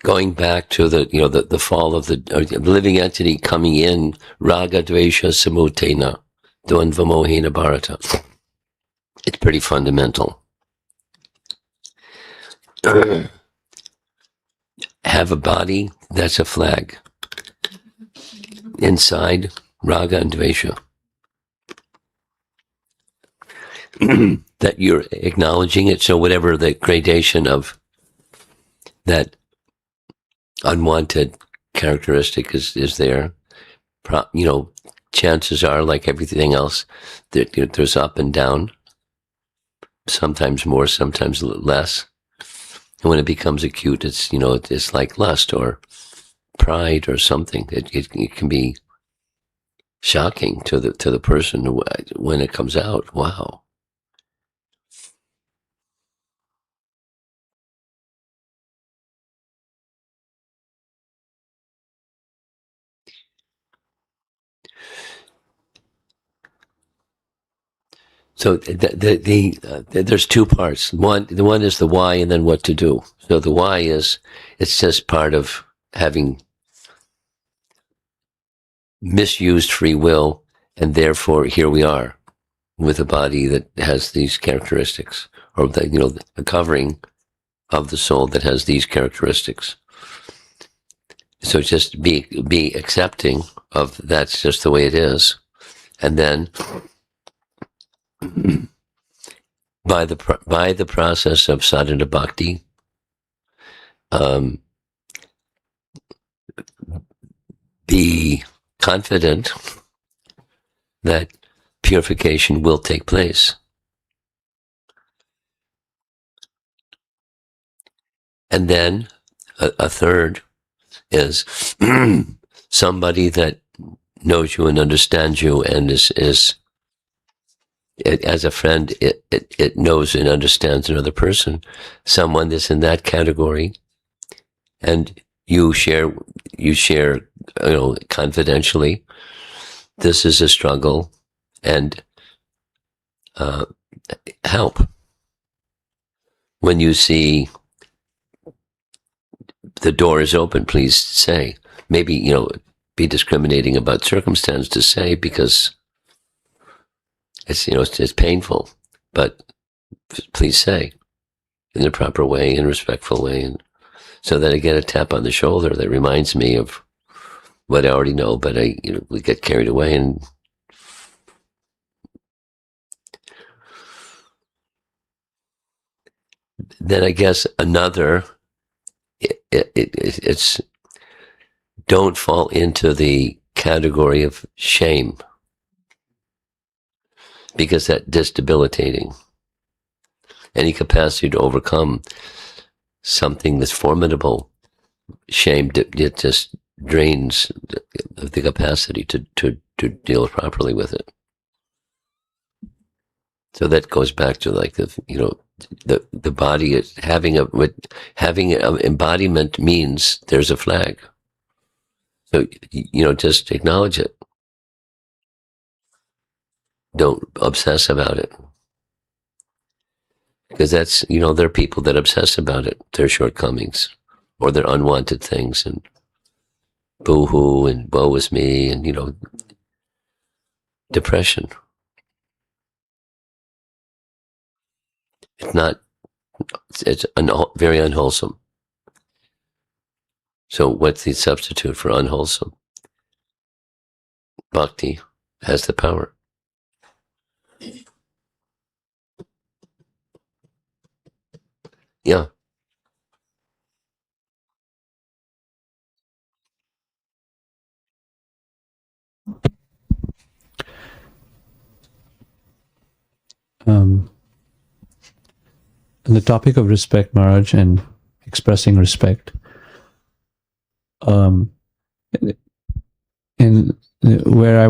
going back to the fall of the living entity coming in, raga dvesha samutena dvandva mohena bharata. It's pretty fundamental. Have a body, that's a flag. Inside, raga and dvesha. That you're acknowledging it. So whatever the gradation of that unwanted characteristic is there, chances are, like everything else, that there's up and down, sometimes more, sometimes less. And when it becomes acute, it's it's like lust or pride or something. It can be shocking to the person when it comes out. Wow. So there's two parts. The one is the why, and then what to do. So the why is, it's just part of having misused free will, and therefore here we are with a body that has these characteristics, or the covering of the soul that has these characteristics. So just be accepting of that's just the way it is, and then by the process of sadhana bhakti, be confident that purification will take place. And then a third is somebody that knows you and understands you, and is as a friend, it knows and understands another person, someone that's in that category, and you share confidentially, this is a struggle, and help. When you see the door is open, please say. Maybe, be discriminating about circumstance to say, because it's painful, but please say in the proper way, in a respectful way, and so that I get a tap on the shoulder that reminds me of what I already know, but we get carried away. And then I guess another, it's don't fall into the category of shame, because that's debilitating. Any capacity to overcome something that's formidable, shame, it just drains the capacity to deal properly with it. So that goes back to the body is having an embodiment means there's a flag. So just acknowledge it. Don't obsess about it, because that's there are people that obsess about it, their shortcomings or their unwanted things, and boo-hoo and woe is me, and depression. It's very unwholesome. So what's the substitute for unwholesome? Bhakti has the power. Yeah. On the topic of respect, Maharaj, and expressing respect, and where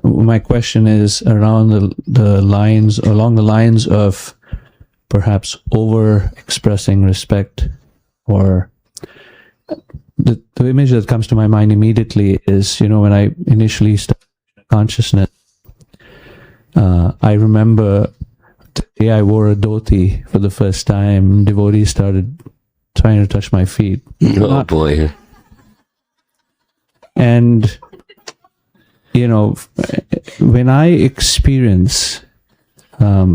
my question is around along the lines of perhaps over expressing respect, or the image that comes to my mind immediately is, when I initially started consciousness, I remember the day I wore a dhoti for the first time, devotees started trying to touch my feet. Oh boy. And, when I experience, not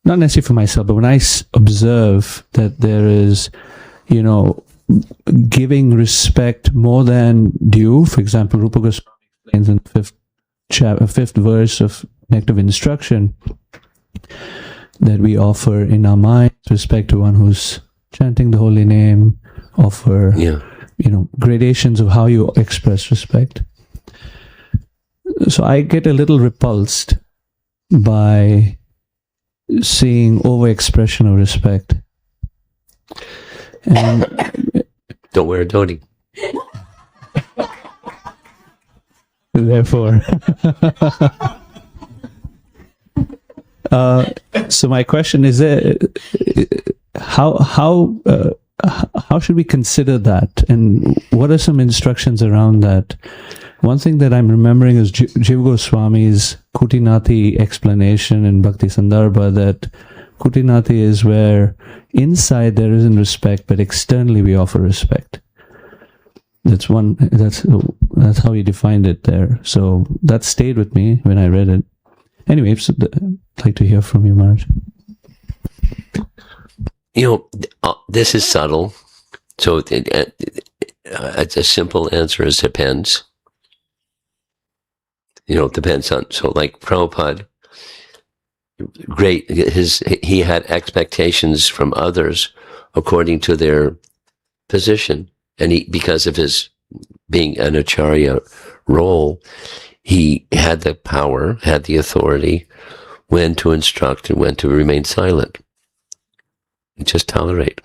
necessarily for myself, but when I observe that there is, giving respect more than due, for example, Rupa Goswami explains in the fifth verse of Nectar of Instruction, that we offer in our mind respect to one who's chanting the holy name, offer, gradations of how you express respect. So I get a little repulsed by seeing overexpression of respect. And don't wear a dhoti. Therefore, so my question is: how should we consider that, and what are some instructions around that? One thing that I'm remembering is Jiva Goswami's Kutinati explanation in Bhakti Sandarbha, that Kutinati is where inside there isn't respect, but externally we offer respect. That's how he defined it there. So that stayed with me when I read it. Anyway, I'd like to hear from you, Maharaj. This is subtle. So it's a simple answer is depends. It depends on, so like Prabhupada, great, he had expectations from others according to their position. And because of his being an acharya role, he had the power, had the authority when to instruct and when to remain silent. Just tolerate.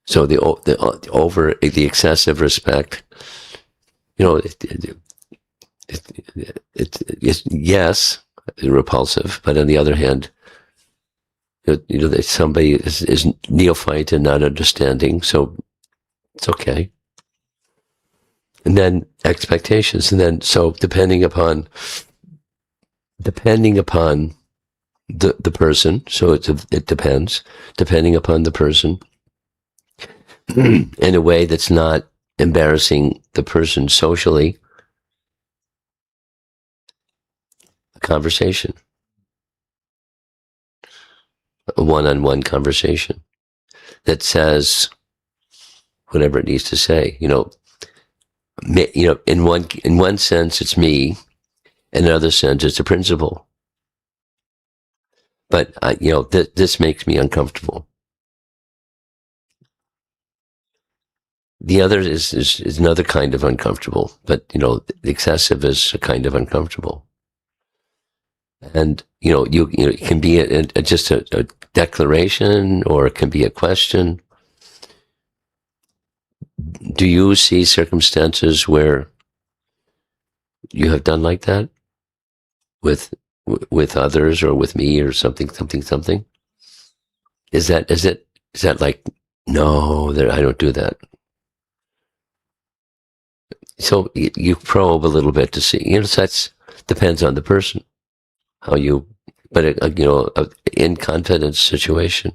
So the excessive respect, it's yes, repulsive, but on the other hand, that somebody is neophyte and not understanding, so it's okay. And then expectations, and then so depending upon the person, so it depends, depending upon the person, in a way that's not embarrassing the person socially. A conversation, a one-on-one conversation that says whatever it needs to say. In one sense it's me, in another sense it's a principle. But this makes me uncomfortable. The other is another kind of uncomfortable, but the excessive is a kind of uncomfortable. And it can be just a declaration, or it can be a question. Do you see circumstances where you have done like that with others, or with me, or something? Is that like, no, I don't do that? So you probe a little bit to see. So that's depends on the person, how you. But in confidence situation,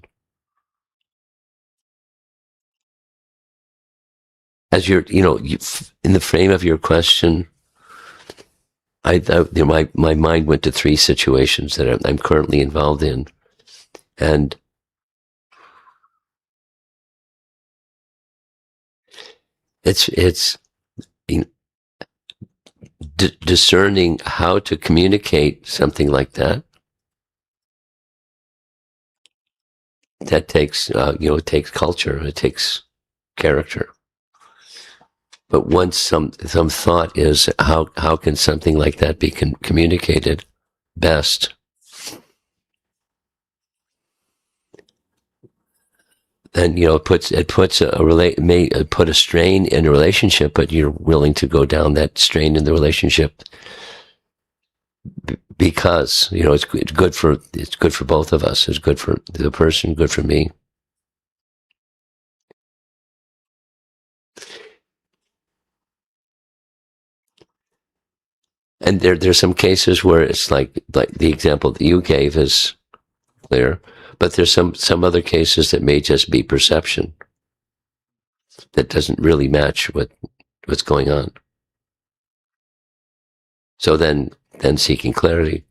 as you're, in the frame of your question, my mind went to three situations that I'm currently involved in, and it's discerning how to communicate something like that. That takes it takes culture, it takes character. But once some thought is how can something like that be communicated best, then it puts put a strain in a relationship, but you're willing to go down that strain in the relationship because it's good for both of us. It's good for the person, good for me. And there's some cases where it's like the example that you gave is clear, but there's some other cases that may just be perception that doesn't really match what's going on. So then seeking clarity,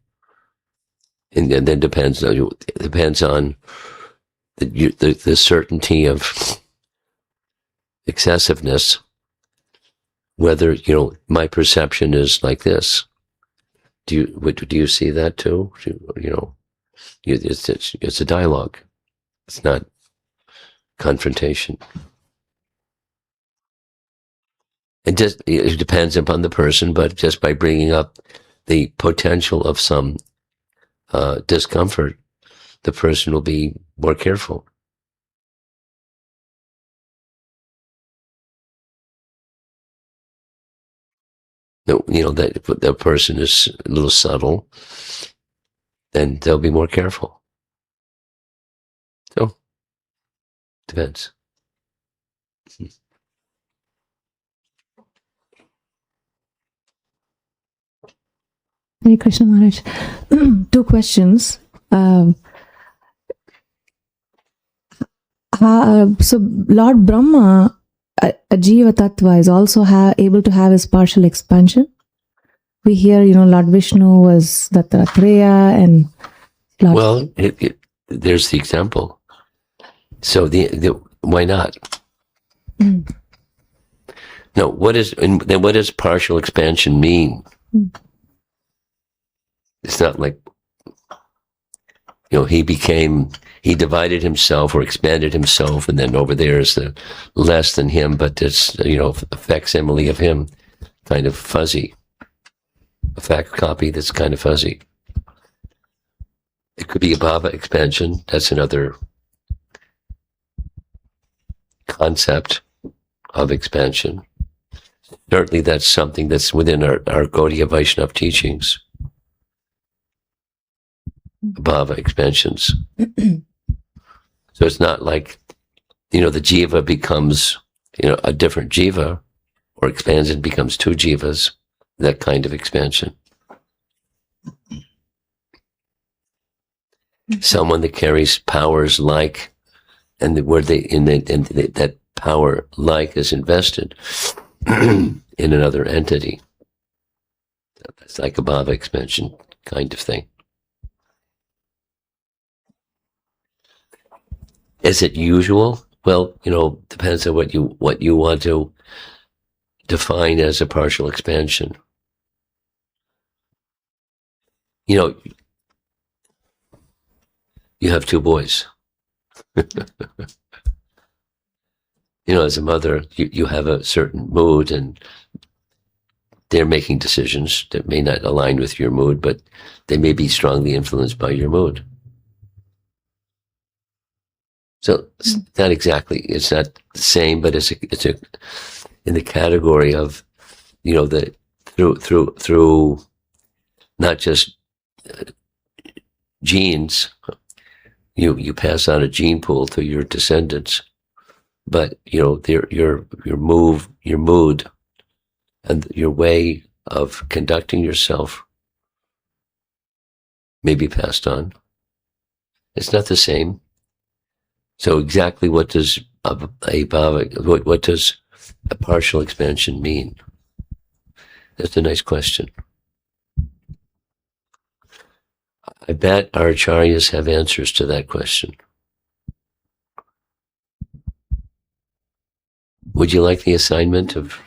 and then depends on the certainty of excessiveness. Whether my perception is like this. Do you see that too? It's a dialogue. It's not confrontation. It depends upon the person, but just by bringing up the potential of some discomfort, the person will be more careful. That the person is a little subtle, then they'll be more careful. So, depends. Hare Krishna Maharaj. 2 questions. So Lord Brahma, a Jiva Tattva, is also able to have his partial expansion. We hear, Lord Vishnu was Dattatreya and Lord... Well, there's the example. So why not? No, what does partial expansion mean? It's not like, he divided himself or expanded himself, and then over there is the less than him, but it's, a facsimile of him, kind of fuzzy. A fact copy that's kind of fuzzy. It could be a bhava expansion. That's another concept of expansion. Certainly that's something that's within our Gaudiya Vaishnava teachings. Bhava expansions. So it's not like, the jiva becomes, a different jiva, or expands and becomes 2 jivas, that kind of expansion. Someone that carries powers like, and that power like is invested in another entity. It's like a bhava expansion kind of thing. Is it usual? Well, depends on what you want to define as a partial expansion. You have 2 boys. As a mother, you have a certain mood, and they're making decisions that may not align with your mood, but they may be strongly influenced by your mood. So it's not exactly, it's not the same, but it's in the category of, the through not just genes, you pass on a gene pool to your descendants, but your mood, and your way of conducting yourself may be passed on. It's not the same. So exactly what does what does a partial expansion mean? That's a nice question. I bet our acharyas have answers to that question. Would you like the assignment of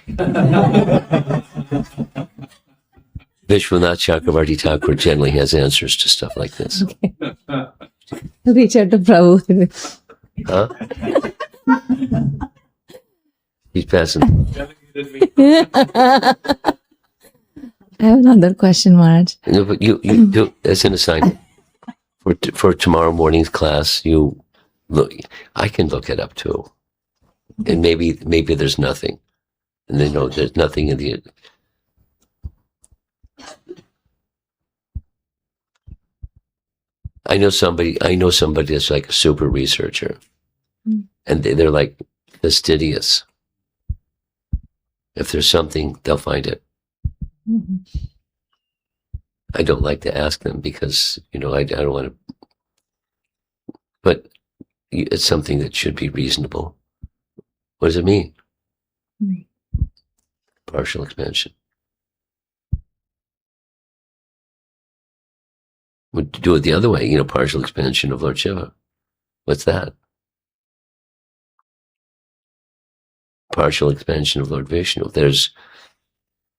Vishwanath Chakravarti Thakur generally has answers to stuff like this. Okay. Reach out to Prabhu. Huh? He's passing. I have another question, Maharaj. No, but you do, as an assignment for tomorrow morning's class, you look. I can look it up too, and maybe there's nothing, and there's nothing in the. I know somebody that's like a super researcher, and they're like fastidious. If there's something, they'll find it. Mm-hmm. I don't like to ask them because, I don't want to, but it's something that should be reasonable. What does it mean? Mm-hmm. Partial expansion. Would do it the other way, partial expansion of Lord Shiva. What's that? Partial expansion of Lord Vishnu. There's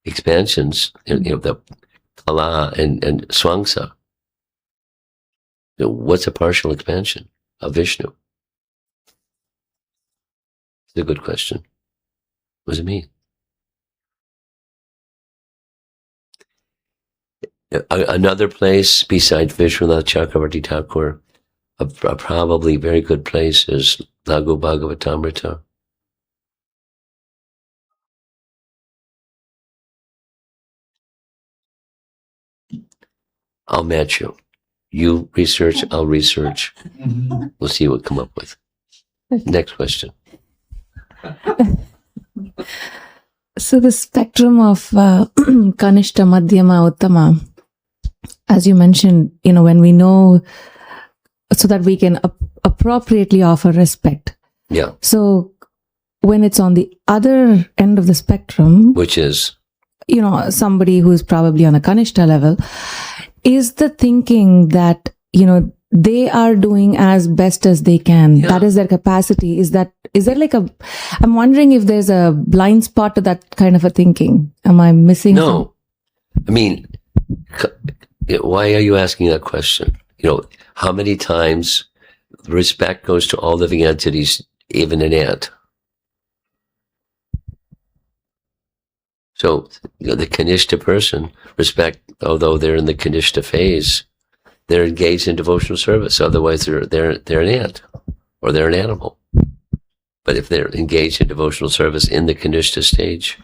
expansions, the Kala and Swangsa. What's a partial expansion of Vishnu? It's a good question. What does it mean? Another place besides Vishwanath Chakravarti Thakur, a probably very good place is Laghu Bhagavatamrita. I'll match you. You research, I'll research. We'll see what we come up with. Next question. So the spectrum of Kanishta, Madhyama, Uttama, as you mentioned, when we know, so that we can appropriately offer respect. Yeah. So when it's on the other end of the spectrum, which is, somebody who's probably on a Kanishta level, is the thinking that, they are doing as best as they can. Yeah. That is their capacity. Is there I'm wondering if there's a blind spot to that kind of a thinking. Am I missing? No. I mean, why are you asking that question? How many times respect goes to all living entities, even an ant? So, the Kanishta person, respect, although they're in the Kanishta phase, they're engaged in devotional service. Otherwise, they're an ant, or they're an animal. But if they're engaged in devotional service in the Kanishta stage,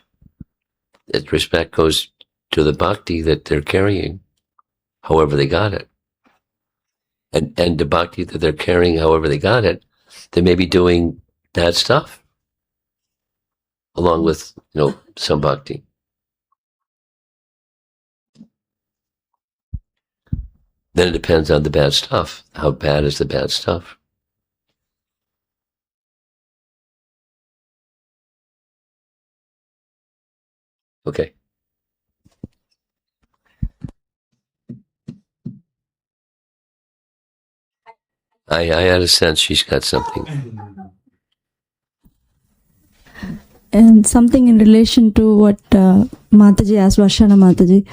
that respect goes to the bhakti that they're carrying, however they got it. And the bhakti that they're carrying, however they got it, they may be doing bad stuff, along with, some bhakti. Then it depends on the bad stuff. How bad is the bad stuff? Okay. I had a sense she's got something. And something in relation to what Mataji asked, Vashana Mataji.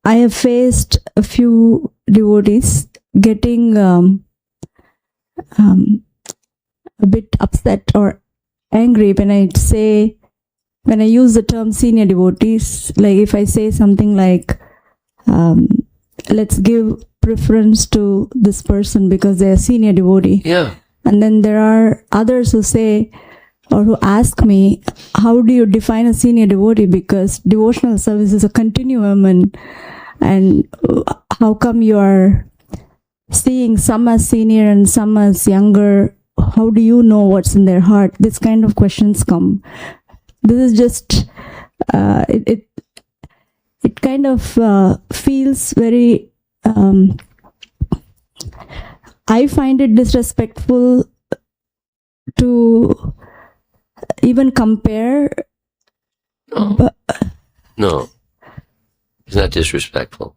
I have faced a few devotees getting a bit upset or angry when I use the term senior devotees. Like if I say something like, let's give preference to this person because they're a senior devotee. Yeah. And then there are others who say, or who ask me, how do you define a senior devotee? Because devotional service is a continuum, and how come you are seeing some as senior and some as younger? How do you know what's in their heart? This kind of questions come. This is just, it kind of feels very, I find it disrespectful to even compare. No, it's not disrespectful.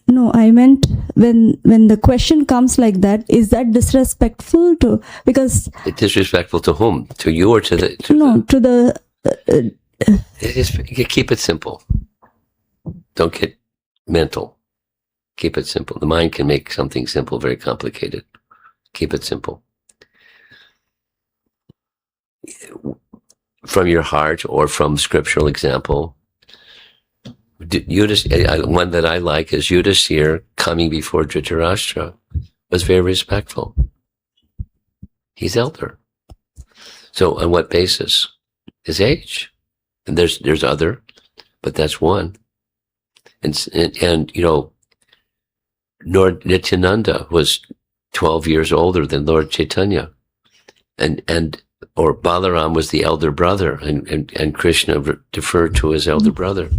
No, I meant when the question comes like that, is that disrespectful to? Because It's disrespectful to whom? To you or to the? to the. You keep it simple. Don't get mental. Keep it simple. The mind can make something simple very complicated. Keep it simple. From your heart or from scriptural example, one that I like is Yudhisthira coming before Dhritarashtra was very respectful. He's elder. So on what basis? His age. And there's other, but that's one. And Lord Nityananda was 12 years older than Lord Chaitanya. Or Balaram was the elder brother, and Krishna deferred to his elder brother.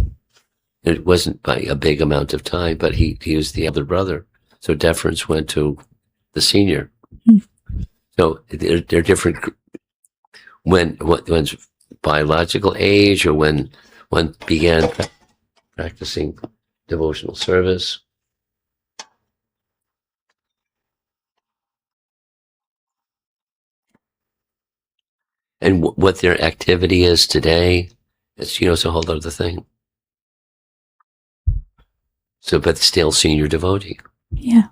It wasn't by a big amount of time, but he was the elder brother. So deference went to the senior. So they're different when's biological age or when one began practicing devotional service. And what their activity is today, it's a whole other thing. So, but still senior devotee. Yeah.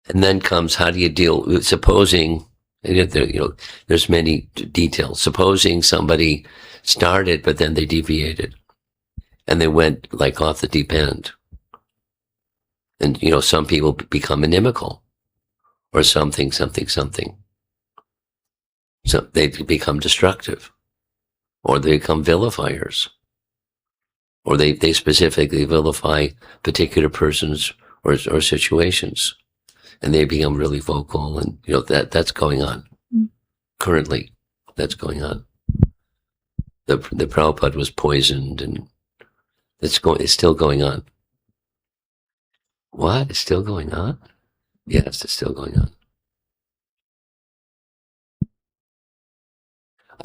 And then comes, how do you deal with supposing, there's many details. Supposing somebody started, but then they deviated and they went like off the deep end. And, some people become inimical or something. So they become destructive or they become vilifiers or they specifically vilify particular persons or situations. And they become really vocal, and that's going on currently. That's going on. The Prabhupada was poisoned, and it's still going on. What? It's still going on? Yes, it's still going on.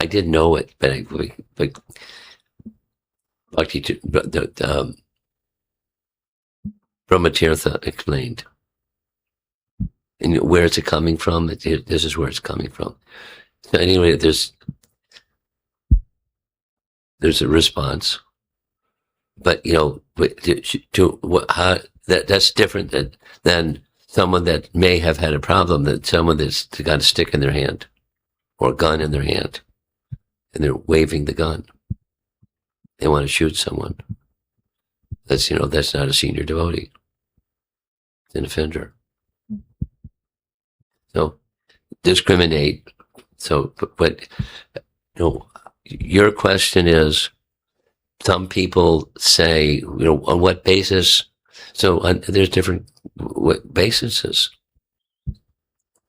I didn't know it, but Brahmatirtha explained. And where is it coming from? This is where it's coming from. So anyway, there's a response, but that's different than someone that may have had a problem, that someone that's got a stick in their hand or a gun in their hand, and they're waving the gun. They want to shoot someone. That's not a senior devotee. It's an offender. So discriminate. So, but your question is, some people say, on what basis? So there's different bases.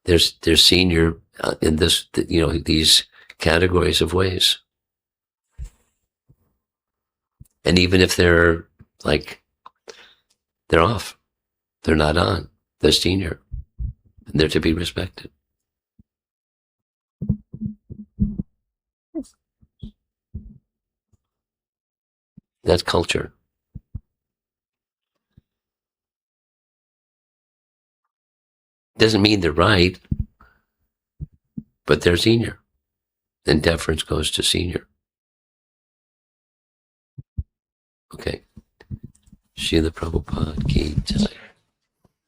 There's senior in this, these categories of ways. And even if they're off, they're not on, they're senior, and they're to be respected. That's culture. Doesn't mean they're right, but they're senior. Then deference goes to senior. Okay. Srila Prabhupada ki jai.